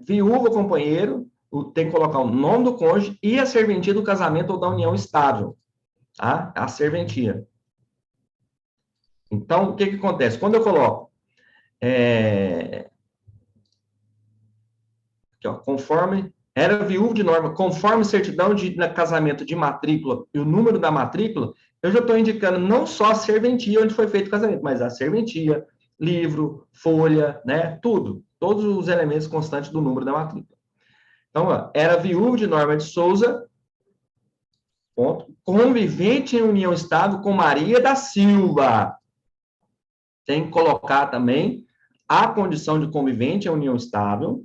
viúva, companheiro, tem que colocar o nome do cônjuge e a serventia do casamento ou da união estável. Tá? A serventia. Então, o que acontece? Quando eu coloco aqui, ó, conforme era viúvo de norma, conforme certidão de casamento de matrícula e o número da matrícula, eu já estou indicando não só a serventia onde foi feito o casamento, mas a serventia, livro, folha, né, tudo, todos os elementos constantes do número da matrícula. Então, ó, era viúvo de Norma de Souza, ponto, convivente em união estável com Maria da Silva. Tem que colocar também a condição de convivente em união estável,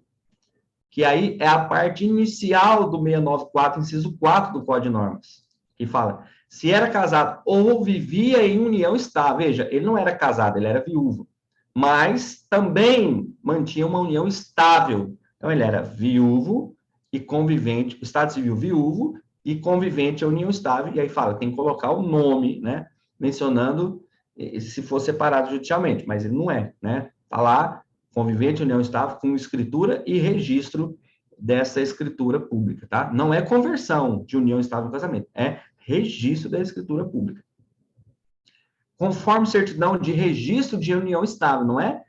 que aí é a parte inicial do 694, inciso 4 do Código de Normas, que fala, se era casado ou vivia em união estável, veja, ele não era casado, ele era viúvo, mas também mantinha uma união estável. Então, ele era viúvo e convivente, estado civil viúvo e convivente em união estável, e aí fala, tem que colocar o nome, né, mencionando se for separado judicialmente, mas ele não é, né, tá lá, convivente, união estável, com escritura e registro dessa escritura pública, tá? Não é conversão de união estável no casamento, é registro da escritura pública. Conforme certidão de registro de união estável, não é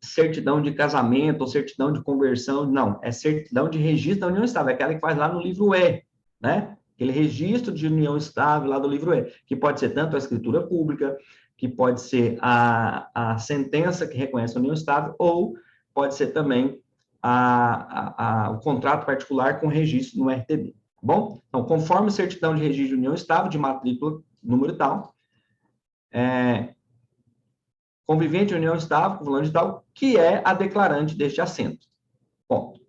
certidão de casamento ou certidão de conversão, não, é certidão de registro da união estável, é aquela que faz lá no livro E, né? Aquele registro de união estável lá do livro E, que pode ser tanto a escritura pública, que pode ser a sentença que reconhece a união estável, ou pode ser também o contrato particular com registro no RTB, tá bom? Então, conforme certidão de registro de união estável, de matrícula, número tal, convivente de união estável, com fulano de tal, que é a declarante deste assento. Ponto.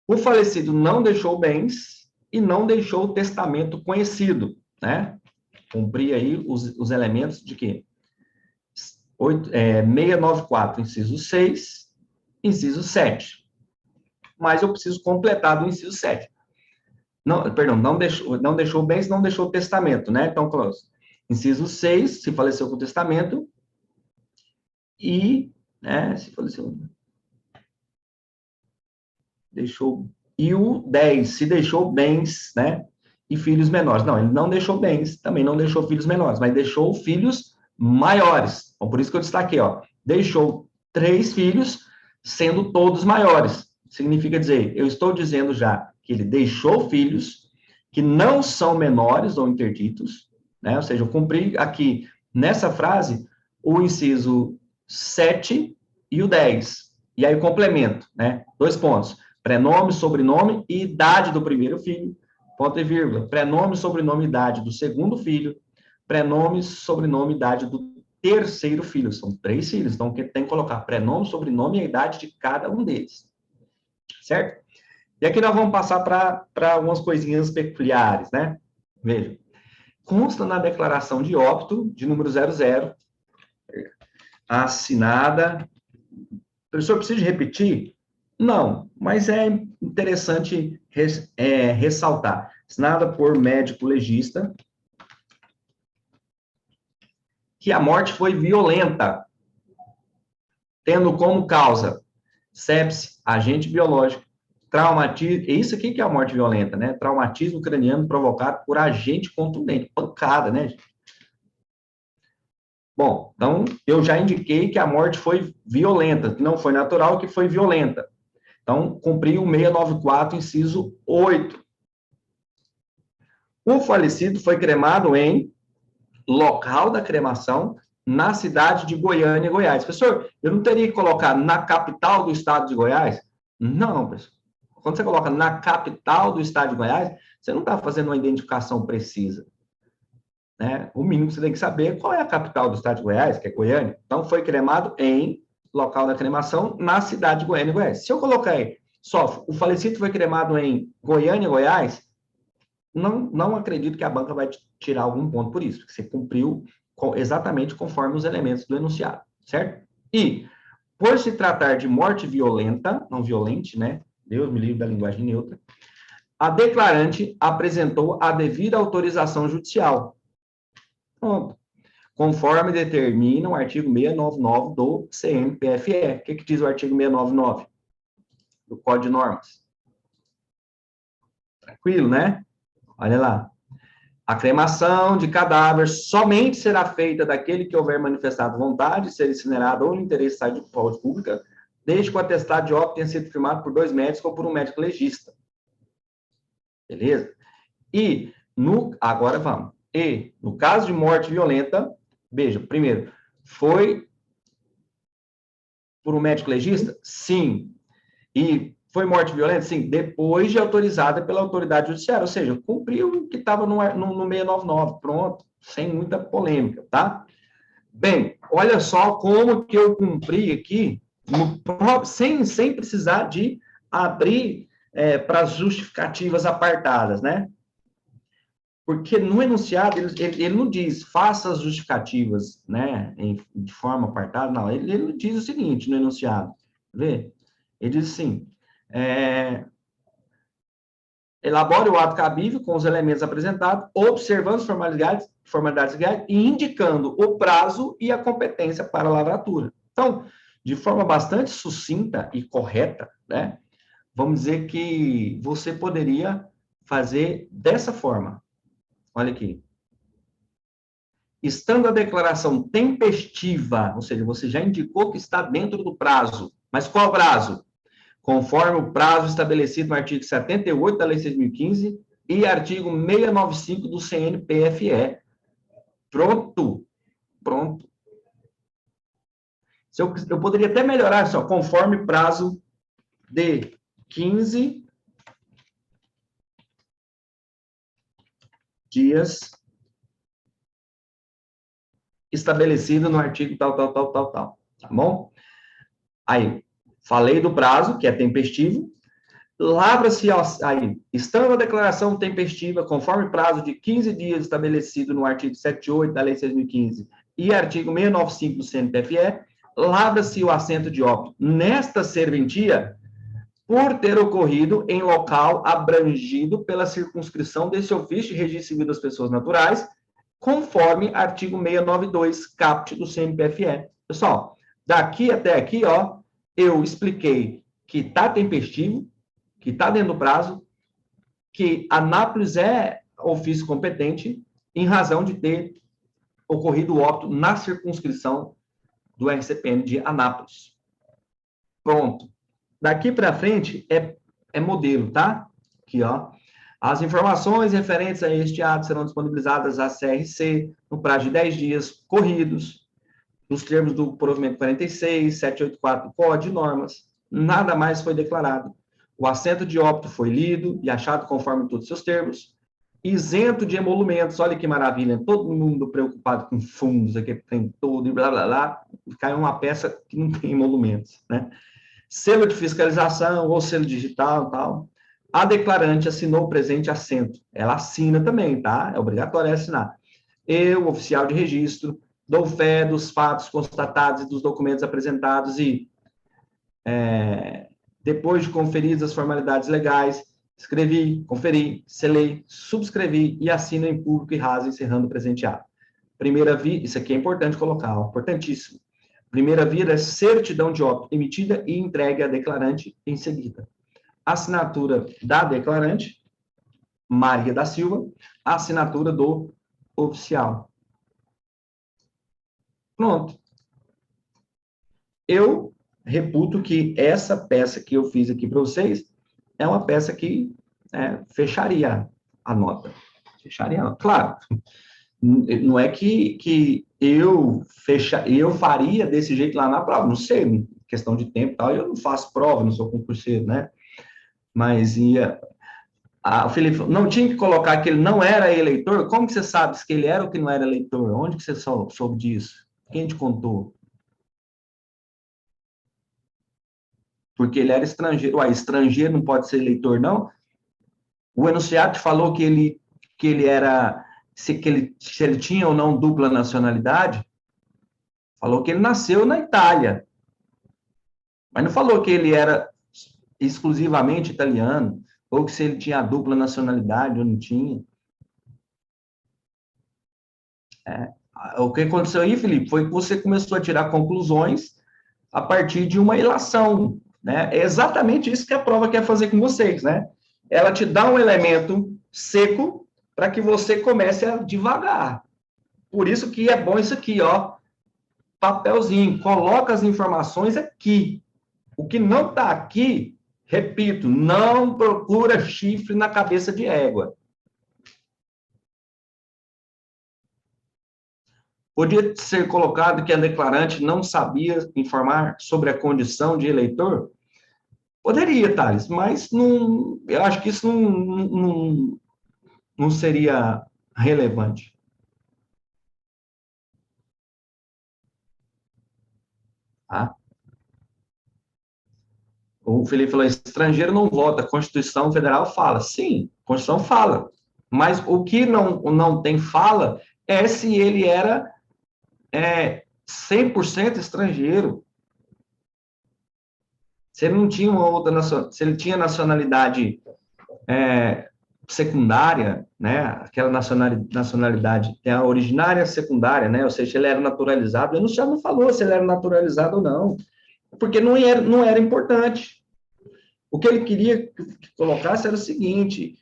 O falecido não deixou bens e não deixou o testamento conhecido, né? Cumprir aí os elementos de quê? 694, inciso 6, inciso 7. Mas eu preciso completar do inciso 7. Não, perdão, não deixou bens, não deixou testamento, né? Então, close. Inciso 6, se faleceu com testamento, e, né, se faleceu, deixou, e o 10, se deixou bens, né, e filhos menores. Não, ele não deixou bens, também não deixou filhos menores, mas deixou filhos maiores. Então, por isso que eu destaquei, ó, deixou 3 filhos, sendo todos maiores. Significa dizer, eu estou dizendo já que ele deixou filhos que não são menores ou interditos, né? Ou seja, eu cumpri aqui, nessa frase, o inciso 7 e o 10. E aí, complemento, né? 2 pontos. Prenome, sobrenome e idade do primeiro filho, ponto e vírgula. Prenome, sobrenome e idade do segundo filho. Prenome, sobrenome e idade do terceiro filho. São 3 filhos, então tem que colocar prenome, sobrenome e a idade de cada um deles. Certo? E aqui nós vamos passar para algumas coisinhas peculiares, né? Veja. Consta na declaração de óbito, de número 00, assinada. Professor, precisa repetir? Não, mas é interessante ressaltar. Assinada por médico legista, que a morte foi violenta, tendo como causa sepse, agente biológico, traumatismo, isso aqui que é a morte violenta, né? Traumatismo craniano provocado por agente contundente, pancada, né? Bom, então eu já indiquei que a morte foi violenta, que não foi natural, que foi violenta. Então, cumpri o 694, inciso 8. O falecido foi cremado em local da cremação na cidade de Goiânia, Goiás. Professor, eu não teria que colocar na capital do estado de Goiás? Não, professor. Quando você coloca na capital do estado de Goiás, você não está fazendo uma identificação precisa. Né? O mínimo que você tem que saber é qual é a capital do estado de Goiás, que é Goiânia. Então, foi cremado em local da cremação na cidade de Goiânia, Goiás. Se eu colocar aí, só o falecido foi cremado em Goiânia, Goiás, não acredito que a banca vai tirar algum ponto por isso, porque você cumpriu exatamente conforme os elementos do enunciado, certo? E, por se tratar de morte violenta, não violente, né? Deus me livre da linguagem neutra, a declarante apresentou a devida autorização judicial. Pronto. Conforme determina o artigo 699 do CNPFE. O que diz o artigo 699 do Código de Normas? Tranquilo, né? Olha lá. A cremação de cadáver somente será feita daquele que houver manifestado vontade de ser incinerado ou no interesse de saúde pública, desde que o atestado de óbito tenha sido firmado por 2 médicos ou por um médico legista. Beleza? E, agora vamos. E, no caso de morte violenta, veja, primeiro, foi por um médico legista? Sim. E foi morte violenta? Sim. Depois de autorizada pela autoridade judiciária, ou seja, cumpriu o que estava no 699, pronto, sem muita polêmica, tá? Bem, olha só como que eu cumpri aqui, sem precisar de abrir para as justificativas apartadas, né? Porque no enunciado, ele não diz, faça as justificativas, né, de forma apartada, não, ele diz o seguinte no enunciado, vê? Ele diz assim, elabore o ato cabível com os elementos apresentados, observando as formalidades legais e indicando o prazo e a competência para a lavratura. Então, de forma bastante sucinta e correta, né, vamos dizer que você poderia fazer dessa forma. Olha aqui. Estando a declaração tempestiva, ou seja, você já indicou que está dentro do prazo, mas qual prazo? Conforme o prazo estabelecido no artigo 78 da Lei 6.015 e artigo 695 do CNPFE. Pronto. Pronto. Eu poderia até melhorar, só, conforme prazo de 15 dias estabelecido no artigo tal, tá bom? Aí, falei do prazo, que é tempestivo, lavra-se aí, estando a declaração tempestiva, conforme prazo de 15 dias estabelecido no artigo 78 da Lei 6.015 e artigo 695 do CNPFE, lavra-se o assento de óbito nesta serventia por ter ocorrido em local abrangido pela circunscrição desse ofício de registro civil das pessoas naturais, conforme artigo 692, caput do CNPFE. Pessoal, daqui até aqui, ó, eu expliquei que está tempestivo, que está dentro do prazo, que Anápolis é ofício competente em razão de ter ocorrido o óbito na circunscrição do RCPN de Anápolis. Pronto. Daqui para frente é modelo, tá? Aqui, ó. As informações referentes a este ato serão disponibilizadas à CRC no prazo de 10 dias corridos, nos termos do provimento 46, 784 do Código de Normas. Nada mais foi declarado. O assento de óbito foi lido e achado conforme todos os seus termos, isento de emolumentos. Olha que maravilha, todo mundo preocupado com fundos, aqui tem todo e blá, blá, blá, caiu uma peça que não tem emolumentos, né? Selo de fiscalização ou selo digital e tal. A declarante assinou o presente assento. Ela assina também, tá? É obrigatório assinar. Eu, oficial de registro, dou fé dos fatos constatados e dos documentos apresentados e, depois de conferidas as formalidades legais, escrevi, conferi, selei, subscrevi e assino em público e raso, encerrando o presente ato. Primeira via, isso aqui é importante colocar, ó, importantíssimo. Primeira via é certidão de óbito emitida e entregue à declarante em seguida. Assinatura da declarante, Maria da Silva, assinatura do oficial. Pronto. Eu reputo que essa peça que eu fiz aqui para vocês é uma peça que fecharia a nota. Fecharia a nota. Claro, não é que eu faria desse jeito lá na prova, não sei, questão de tempo e tal, eu não faço prova, não sou concurseiro, né? Mas o Felipe não tinha que colocar que ele não era eleitor? Como que você sabe se ele era ou que não era eleitor? Onde que você soube disso? Quem te contou? Porque ele era estrangeiro. Uai, estrangeiro não pode ser eleitor, não? O enunciado falou que ele era, se ele tinha ou não dupla nacionalidade, falou que ele nasceu na Itália, mas não falou que ele era exclusivamente italiano, ou que se ele tinha dupla nacionalidade ou não tinha. O que aconteceu aí, Felipe, foi que você começou a tirar conclusões a partir de uma ilação, né? É exatamente isso que a prova quer fazer com vocês, né? Ela te dá um elemento seco para que você comece a devagar. Por isso que é bom isso aqui, ó, papelzinho, coloca as informações aqui. O que não está aqui, repito, não procura chifre na cabeça de égua. Podia ser colocado que a declarante não sabia informar sobre a condição de eleitor? Poderia, Thales, mas não, eu acho que isso não seria relevante. Tá? O Felipe falou, estrangeiro não vota, a Constituição Federal fala. Sim, a Constituição fala. Mas o que não tem fala é se ele era 100% estrangeiro. Se ele não tinha uma outra se ele tinha nacionalidade secundária, né? Aquela nacionalidade é a originária secundária, né? Ou seja, ele era naturalizado. Eu não falou se ele era naturalizado ou não, porque não era importante. O que ele queria que colocasse era o seguinte,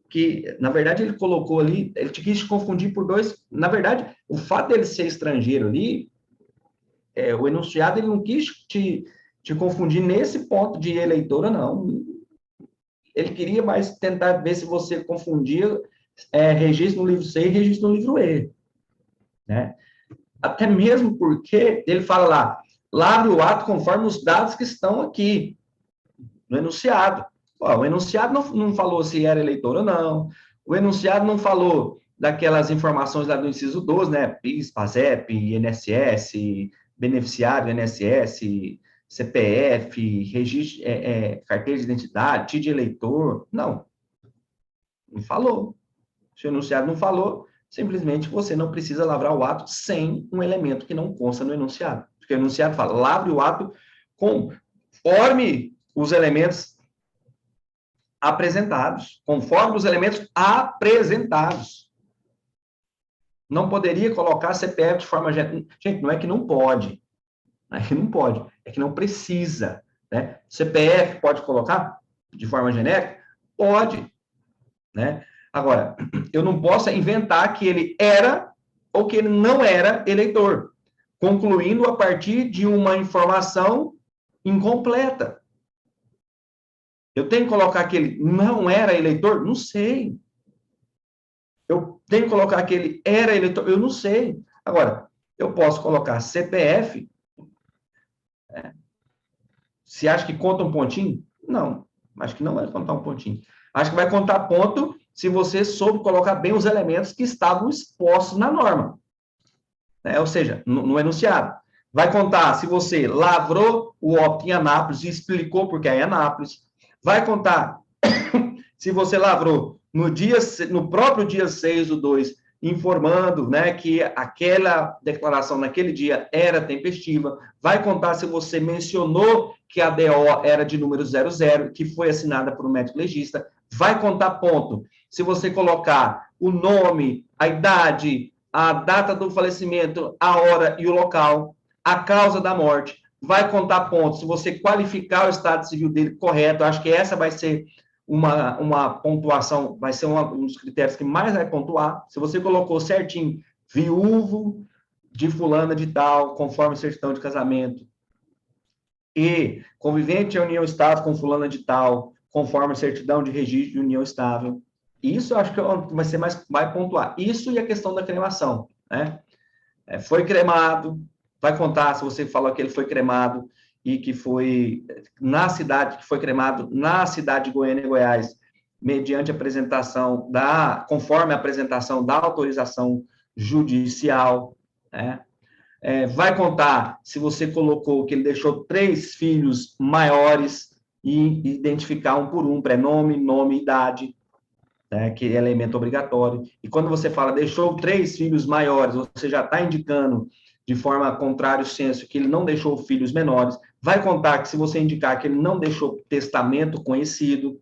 que, na verdade, ele colocou ali, ele te quis confundir por dois, na verdade, o fato dele ser estrangeiro ali, o enunciado, ele não quis te confundir nesse ponto de eleitora, não. Ele queria mais tentar ver se você confundia registro no livro C e registro no livro E, né? Até mesmo porque ele fala lá, lavre o ato conforme os dados que estão aqui, no enunciado. O enunciado não falou se era eleitor ou não, o enunciado não falou daquelas informações lá do inciso 12, né? PIS, PASEP, INSS, beneficiário INSS, CPF, registro, carteira de identidade, TID de eleitor. Não falou. Se o enunciado não falou, simplesmente você não precisa lavrar o ato sem um elemento que não consta no enunciado. Porque o enunciado fala, lavre o ato conforme os elementos apresentados. Conforme os elementos apresentados. Não poderia colocar CPF de forma genérica. Gente, não é que não pode. Não é que não pode. É que não precisa. Né? CPF pode colocar de forma genérica? Pode. Né? Agora, eu não posso inventar que ele era ou que ele não era eleitor, concluindo a partir de uma informação incompleta. Eu tenho que colocar que ele não era eleitor? Não sei. Eu tenho que colocar que ele era eleitor? Eu não sei. Agora, eu posso colocar CPF. Se acha que conta um pontinho? Não. Acho que não vai contar um pontinho. Acho que vai contar ponto se você soube colocar bem os elementos que estavam expostos na norma. Ou seja, no enunciado. Vai contar se você lavrou o óbito em Anápolis e explicou porque é em Anápolis. Vai contar se você lavrou no próprio dia 6/2, informando, né, que aquela declaração naquele dia era tempestiva. Vai contar se você mencionou que a DO era de número 00, que foi assinada por um médico legista. Vai contar ponto se você colocar o nome, a idade, a data do falecimento, a hora e o local, a causa da morte. Vai contar ponto se você qualificar o estado civil dele correto. Acho que essa vai ser uma pontuação, vai ser um dos critérios que mais vai pontuar. Se você colocou certinho, viúvo de fulana de tal, conforme certidão de casamento, e convivente em união estável com fulana de tal, conforme certidão de registro de união estável. Isso eu acho que vai ser mais, vai pontuar. Isso e a questão da cremação, né? Foi cremado, vai contar se você falou que ele foi cremado e que foi na cidade, que foi cremado na cidade de Goiânia, Goiás, mediante apresentação conforme a apresentação da autorização judicial, né? Vai contar se você colocou que ele deixou 3 filhos maiores e identificar um por um, prenome, nome, idade, né, que é elemento obrigatório. E quando você fala deixou 3 filhos maiores, você já está indicando de forma contrária ao senso que ele não deixou filhos menores. Vai contar que se você indicar que ele não deixou testamento conhecido,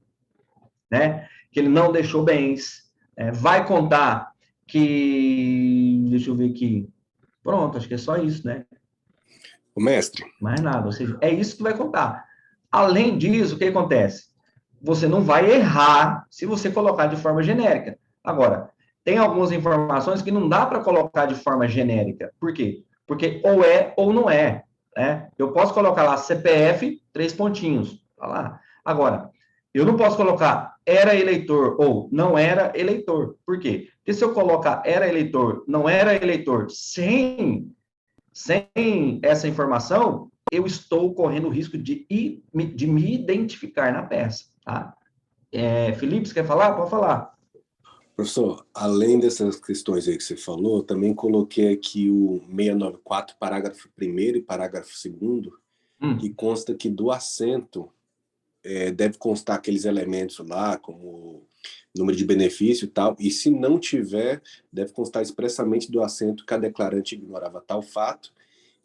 né, que ele não deixou bens, vai contar que, deixa eu ver aqui, pronto, acho que é só isso, né? O mestre. Mais nada, ou seja, é isso que vai contar. Além disso, o que acontece? Você não vai errar se você colocar de forma genérica. Agora, tem algumas informações que não dá para colocar de forma genérica. Por quê? Porque ou é ou não é. Né? Eu posso colocar lá CPF, 3 pontinhos. Tá lá. Agora, eu não posso colocar era eleitor ou não era eleitor. Por quê? Porque se eu colocar era eleitor, não era eleitor, sem essa informação, eu estou correndo o risco de me identificar na peça. Tá? Felipe, você quer falar? Pode falar. Professor, além dessas questões aí que você falou, também coloquei aqui o 694, parágrafo 1º e parágrafo 2º, que consta que do assento deve constar aqueles elementos lá, como número de benefício e tal, e se não tiver, deve constar expressamente do assento que a declarante ignorava tal fato,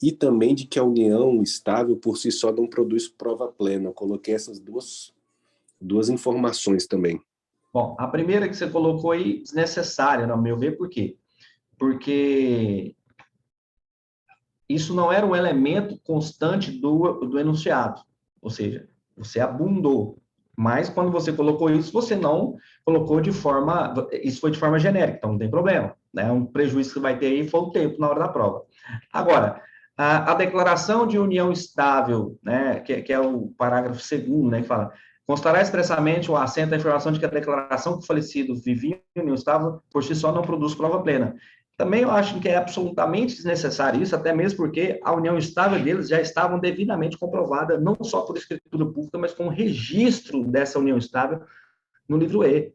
e também de que a união estável por si só não produz prova plena. Eu coloquei essas duas informações também. Bom, a primeira que você colocou aí, desnecessária, no meu ver, por quê? Porque isso não era um elemento constante do enunciado, ou seja, você abundou, mas quando você colocou isso, você não colocou isso foi de forma genérica, então não tem problema, né? Um prejuízo que vai ter aí foi o tempo na hora da prova. Agora, a declaração de união estável, né, que é o parágrafo 2º, né, que fala: constará expressamente o assento da informação de que a declaração que o falecido vivia em união estável por si só não produz prova plena. Também eu acho que é absolutamente desnecessário isso, até mesmo porque a união estável deles já estavam devidamente comprovada, não só por escritura pública, mas com registro dessa união estável no livro E.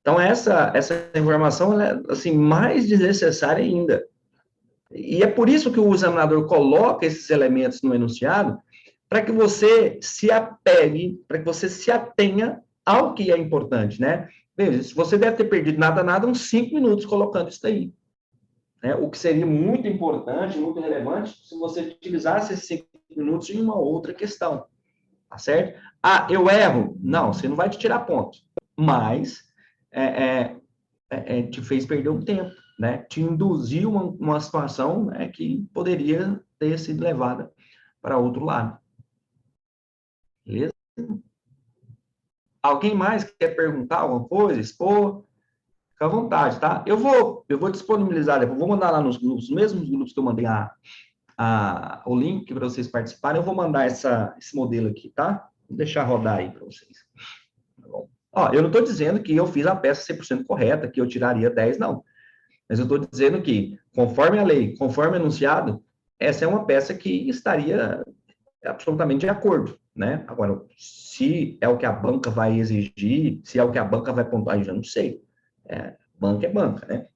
Então, essa informação é assim, mais desnecessária ainda. E é por isso que o examinador coloca esses elementos no enunciado, para que você se apegue, para que você se atenha ao que é importante, né? Veja, você deve ter perdido nada, uns 5 minutos colocando isso daí. Né? O que seria muito importante, muito relevante, se você utilizasse esses 5 minutos em uma outra questão. Tá certo? Ah, eu erro? Não, você não vai te tirar ponto. Mas te fez perder um tempo, né? Te induziu uma situação, né, que poderia ter sido levada para outro lado. Beleza? Alguém mais quer perguntar alguma coisa, expor? Fica à vontade, tá? Eu vou disponibilizar, eu vou mandar lá nos grupos, os mesmos grupos que eu mandei o link para vocês participarem, eu vou mandar esse modelo aqui, tá? Vou deixar rodar aí para vocês. Tá bom? Ó, eu não estou dizendo que eu fiz a peça 100% correta, que eu tiraria 10, não. Mas eu estou dizendo que, conforme a lei, conforme anunciado, essa é uma peça que estaria absolutamente de acordo, né? Agora, se é o que a banca vai exigir, se é o que a banca vai pontuar, eu já não sei. Banca é banca, né?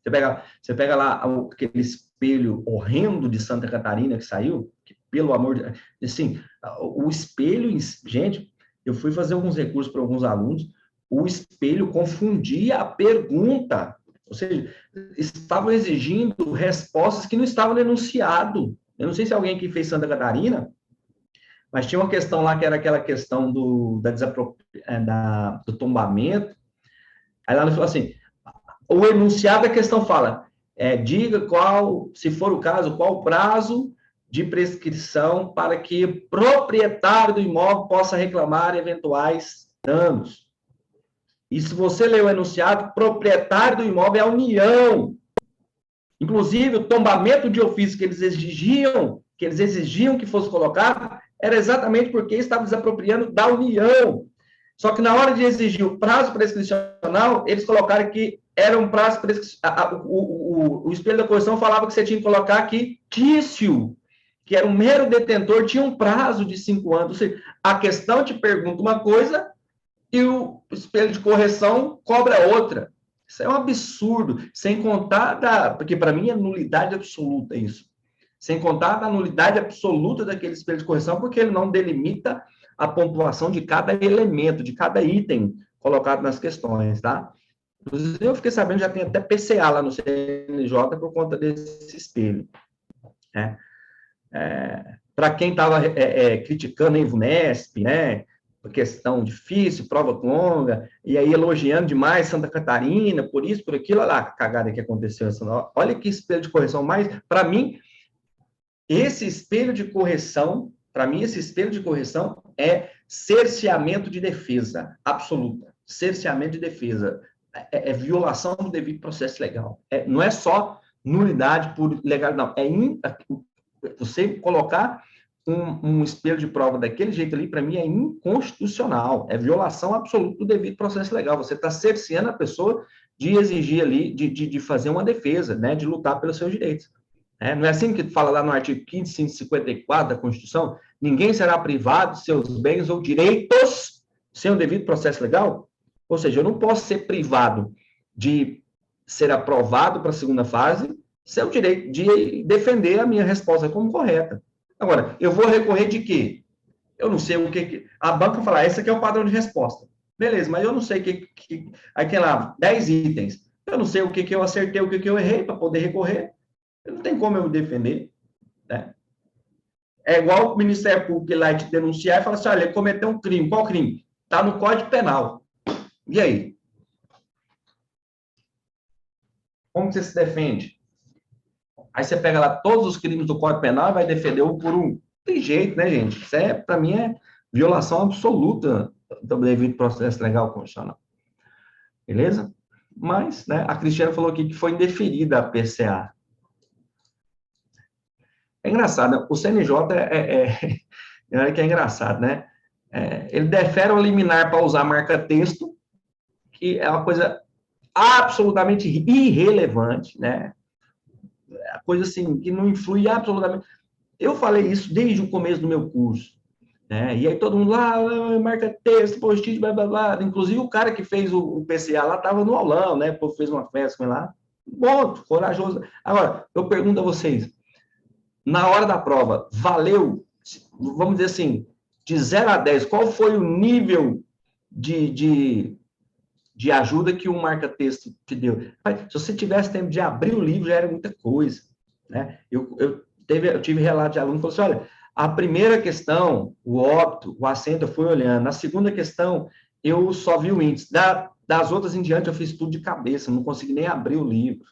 Você pega lá aquele espelho horrendo de Santa Catarina que saiu, que, pelo amor de... Assim, o espelho, gente, eu fui fazer alguns recursos para alguns alunos, o espelho confundia a pergunta, ou seja, estavam exigindo respostas que não estavam no enunciado. Eu não sei se alguém que fez Santa Catarina, mas tinha uma questão lá que era aquela questão do tombamento. Aí lá ele falou assim, o enunciado da questão fala, diga qual, se for o caso, qual o prazo de prescrição para que o proprietário do imóvel possa reclamar eventuais danos. E se você ler o enunciado, proprietário do imóvel é a União. Inclusive, o tombamento de ofício que eles exigiam que fosse colocado, era exatamente porque estavam desapropriando da União. Só que na hora de exigir o prazo prescricional, eles colocaram que era um prazo prescricional. O espelho da correção falava que você tinha que colocar aqui tício, que era um mero detentor, tinha um prazo de 5 anos. Ou seja, a questão te pergunta uma coisa e o espelho de correção cobra outra. Isso é um absurdo, sem contar porque para mim é nulidade absoluta isso. Sem contar da nulidade absoluta daquele espelho de correção, porque ele não delimita a pontuação de cada elemento, de cada item colocado nas questões, tá? Inclusive, eu fiquei sabendo, já tem até PCA lá no CNJ por conta desse espelho. Né? Para quem estava criticando a Invunesp, né? Questão difícil, prova longa, e aí elogiando demais Santa Catarina, por isso, por aquilo, olha lá a cagada que aconteceu. Olha que espelho de correção mais... Para mim, esse espelho de correção é cerceamento de defesa, absoluta. Cerceamento de defesa. É violação do devido processo legal. Não é só nulidade por legal, não. Você colocar um espelho de prova daquele jeito ali, para mim, é inconstitucional. É violação absoluta do devido processo legal. Você está cerceando a pessoa de exigir ali, de fazer uma defesa, né, de lutar pelos seus direitos. Não é assim que fala lá no artigo 5º, 154 da Constituição? Ninguém será privado de seus bens ou direitos sem o devido processo legal? Ou seja, eu não posso ser privado de ser aprovado para a segunda fase sem o direito de defender a minha resposta como correta. Agora, eu vou recorrer de quê? Eu não sei o que... A banca fala, esse aqui é o padrão de resposta. Beleza, mas eu não sei o que... Aí tem lá 10 itens. Eu não sei o que eu acertei, o que eu errei para poder recorrer. Não tem como eu me defender. Né? É igual o Ministério Público ir lá te denunciar e falar assim, olha, ele cometeu um crime. Qual crime? Está no Código Penal. E aí? Como você se defende? Aí você pega lá todos os crimes do Código Penal e vai defender um por um. Não tem jeito, né, gente? Isso para mim, é violação absoluta do devido processo legal constitucional. Beleza? Mas, né, a Cristiane falou aqui que foi indeferida a PCA. É engraçado, né? O CNJ que é engraçado, né? Ele defere o liminar para usar marca-texto, que é uma coisa absolutamente irrelevante, né? A coisa assim, que não influi absolutamente. Eu falei isso desde o começo do meu curso, né? E aí todo mundo lá, marca-texto, post-it, blá, blá, blá. Inclusive o cara que fez o PCA lá estava no aulão, né? O povo fez uma festa com ele lá. Bom, corajoso. Agora, eu pergunto a vocês, na hora da prova, valeu, vamos dizer assim, de 0 a 10, qual foi o nível de de ajuda que o marca-texto te deu. Se você tivesse tempo de abrir o livro, já era muita coisa, né? Eu tive relato de aluno que falou assim, olha, a primeira questão, o óbito, o acento, eu fui olhando. Na segunda questão, eu só vi o índice. Das outras em diante, eu fiz tudo de cabeça, não consegui nem abrir o livro.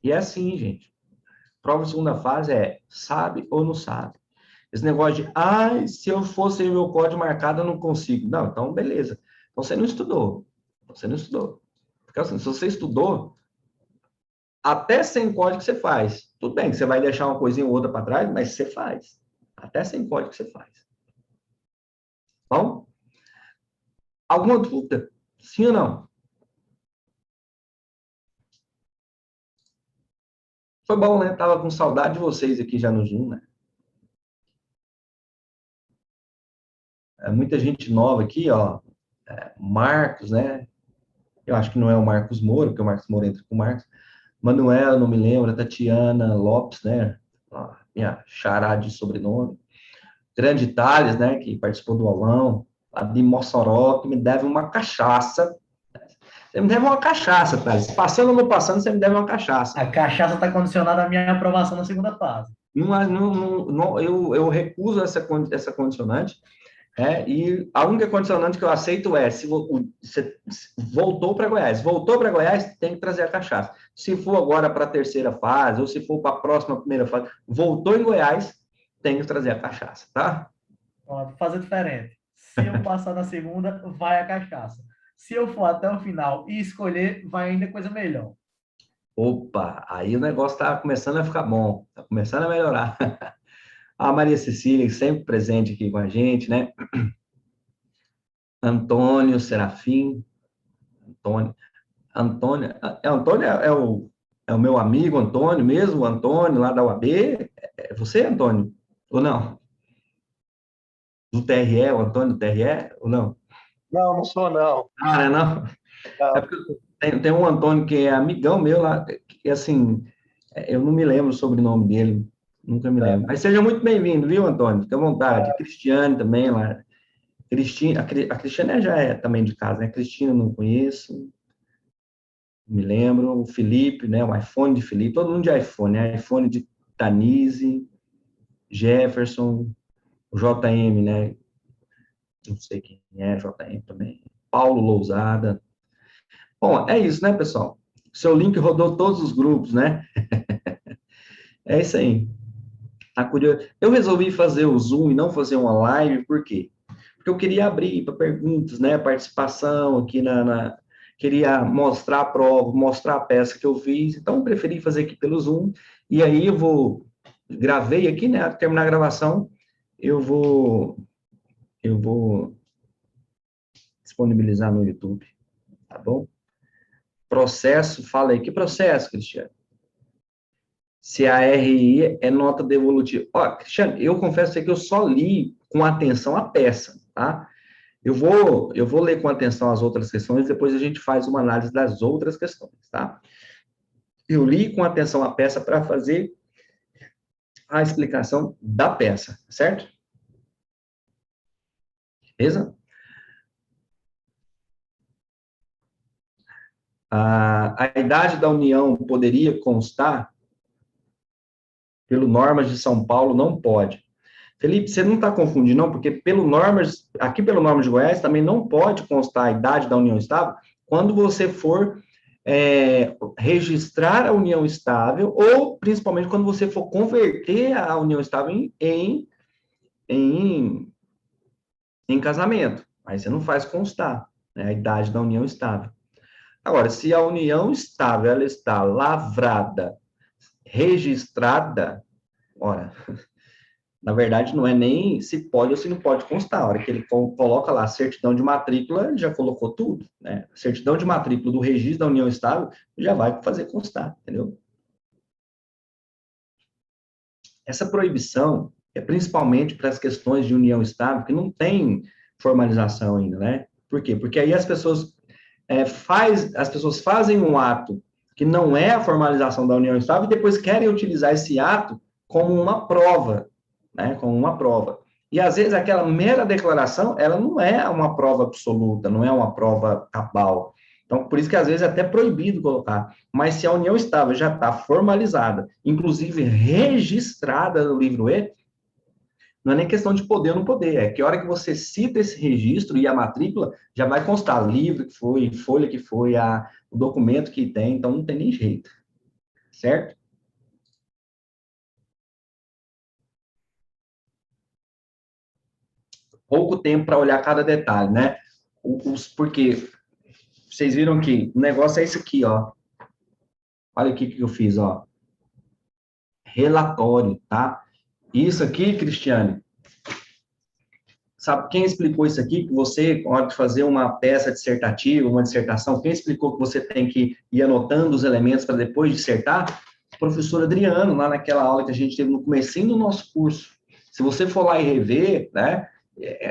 E é assim, gente. Prova de segunda fase é sabe ou não sabe. Esse negócio de, se eu fosse o meu código marcado, eu não consigo. Não, então, beleza. Então, você não estudou. Você não estudou. Porque assim, se você estudou, até sem código você faz. Tudo bem que você vai deixar uma coisinha ou outra para trás, mas você faz. Até sem código você faz. Bom? Alguma dúvida? Sim ou não? Foi bom, né? Tava com saudade de vocês aqui já no Zoom, né? Muita gente nova aqui, ó. Marcos, né? Eu acho que não é o Marcos Moura, porque o Marcos Moura entra com o Marcos. Manuel, não me lembro. Tatiana Lopes, né? Minha xará de sobrenome. Grande Thales, né? Que participou do aulão. A de Mossoró, que me deve uma cachaça. Você me deve uma cachaça, Thales. Passando ou não passando, você me deve uma cachaça. A cachaça está condicionada à minha aprovação na segunda fase. Eu recuso essa condicionante. E a única condicionante que eu aceito é se você voltou para Goiás. Voltou para Goiás, tem que trazer a cachaça. Se for agora para a terceira fase, ou se for para a próxima primeira fase, voltou em Goiás, tem que trazer a cachaça, tá? Vou fazer diferente. Se eu passar na segunda, vai a cachaça. Se eu for até o final e escolher, vai ainda coisa melhor. Opa, aí o negócio tá começando a ficar bom, tá começando a melhorar. A Maria Cecília, sempre presente aqui com a gente, né? Antônio Serafim, Antônio é o meu amigo Antônio mesmo, o Antônio lá da UAB, é você, Antônio? Ou não? Do TRE, o Antônio do TRE, ou não? Não, não sou, não. Não é não? Não. É porque tem um Antônio que é amigão meu lá, que assim, eu não me lembro o sobrenome dele, nunca me lembro. Mas seja muito bem-vindo, viu, Antônio? Fique à vontade. Cristiane também lá. A Cristiane já é também de casa, né? A Cristina eu não conheço, me lembro. O Felipe, né? O iPhone de Felipe, todo mundo de iPhone, né? iPhone de Tanise, Jefferson, o JM, né? Não sei quem é, JM também. Paulo Lousada. Bom, é isso, né, pessoal? Seu link rodou todos os grupos, né? É isso aí. Tá curioso? Eu resolvi fazer o Zoom e não fazer uma live, por quê? Porque eu queria abrir para perguntas, né? Participação aqui queria mostrar a prova, mostrar a peça que eu fiz, então eu preferi fazer aqui pelo Zoom, e aí gravei aqui, né? Ao terminar a gravação, eu vou disponibilizar no YouTube, tá bom? Processo, fala aí, que processo, Cristiano? Se a RI é nota devolutiva. Ó, Cristiano, eu confesso que eu só li com atenção a peça, tá? Eu vou ler com atenção as outras questões, depois a gente faz uma análise das outras questões, tá? Eu li com atenção a peça para fazer a explicação da peça, certo? Beleza? A idade da União poderia constar pelo Normas de São Paulo? Não pode. Felipe, você não está confundindo, não? Porque aqui pelo Normas de Goiás também não pode constar a idade da União Estável quando você for registrar a união estável ou, principalmente, quando você for converter a união estável em casamento. Aí você não faz constar, né, a idade da união estável. Agora, se a união estável ela está lavrada, registrada, ora, na verdade, não é nem se pode ou se não pode constar. A hora que ele coloca lá a certidão de matrícula, ele já colocou tudo, né? A certidão de matrícula do registro da união estável já vai fazer constar, entendeu? Essa proibição é principalmente para as questões de união estável, que não tem formalização ainda, né? Por quê? Porque aí as pessoas fazem um ato que não é a formalização da união estável e depois querem utilizar esse ato como uma prova, né? Como uma prova. E, às vezes, aquela mera declaração, ela não é uma prova absoluta, não é uma prova cabal. Então, por isso que, às vezes, é até proibido colocar. Mas se a união estável já está formalizada, inclusive registrada no livro E, não é nem questão de poder ou não poder, é que a hora que você cita esse registro e a matrícula, já vai constar livro que foi, folha que foi, o documento que tem, então não tem nem jeito. Certo? Pouco tempo para olhar cada detalhe, né? Porque vocês viram que o negócio é esse aqui, ó. Olha aqui o que eu fiz, ó. Relatório, tá? Isso aqui, Cristiane, sabe quem explicou isso aqui? Que você, na hora de fazer uma peça dissertativa, uma dissertação, quem explicou que você tem que ir anotando os elementos para depois dissertar? O professor Adriano, lá naquela aula que a gente teve no comecinho do nosso curso. Se você for lá e rever, né?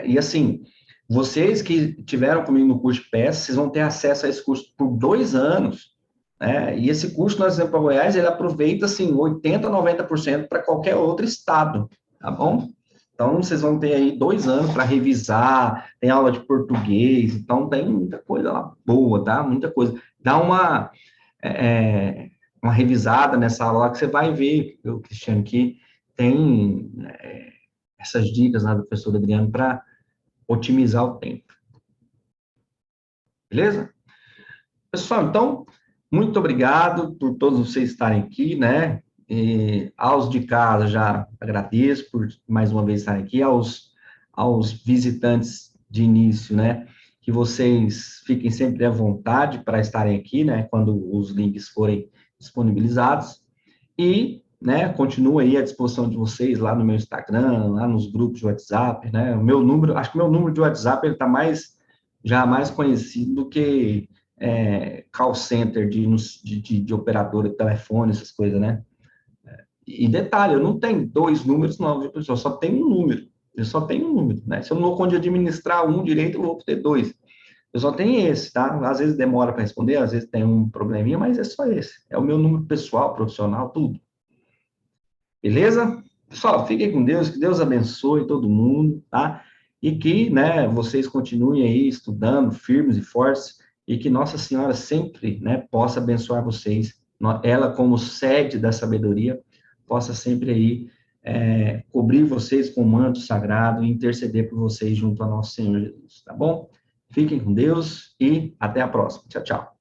E assim, vocês que tiveram comigo no curso de peça, vocês vão ter acesso a esse curso por 2 anos, né? E esse curso, nós exemplo para Goiás, ele aproveita, assim, 80%, 90% para qualquer outro estado, tá bom? Então, vocês vão ter aí 2 anos para revisar, tem aula de português, então tem muita coisa lá boa, tá? Muita coisa. Dá uma revisada nessa aula lá que você vai ver, Cristiano, que tem essas dicas lá do professor Adriano para otimizar o tempo. Beleza? Pessoal, então, muito obrigado por todos vocês estarem aqui, né? E aos de casa, já agradeço por mais uma vez estarem aqui, aos visitantes de início, né? Que vocês fiquem sempre à vontade para estarem aqui, né? Quando os links forem disponibilizados. E, né, continuo aí à disposição de vocês lá no meu Instagram, lá nos grupos de WhatsApp, né? O meu número, acho que o meu número de WhatsApp, ele está já mais conhecido do que call center de operadora de telefone, essas coisas, né? E detalhe, eu não tenho 2 números, não, viu, pessoal? Só tenho um número. Eu só tenho um número, né? Se eu não vou conseguir administrar um direito, eu vou ter 2. Eu só tenho esse, tá? Às vezes demora para responder, às vezes tem um probleminha, mas é só esse. É o meu número pessoal, profissional, tudo. Beleza? Pessoal, fiquem com Deus, que Deus abençoe todo mundo, tá? E que, né, vocês continuem aí estudando, firmes e fortes, e que Nossa Senhora sempre, né, possa abençoar vocês, ela como sede da sabedoria, possa sempre aí cobrir vocês com o manto sagrado e interceder por vocês junto a nosso Senhor Jesus, tá bom? Fiquem com Deus e até a próxima. Tchau, tchau.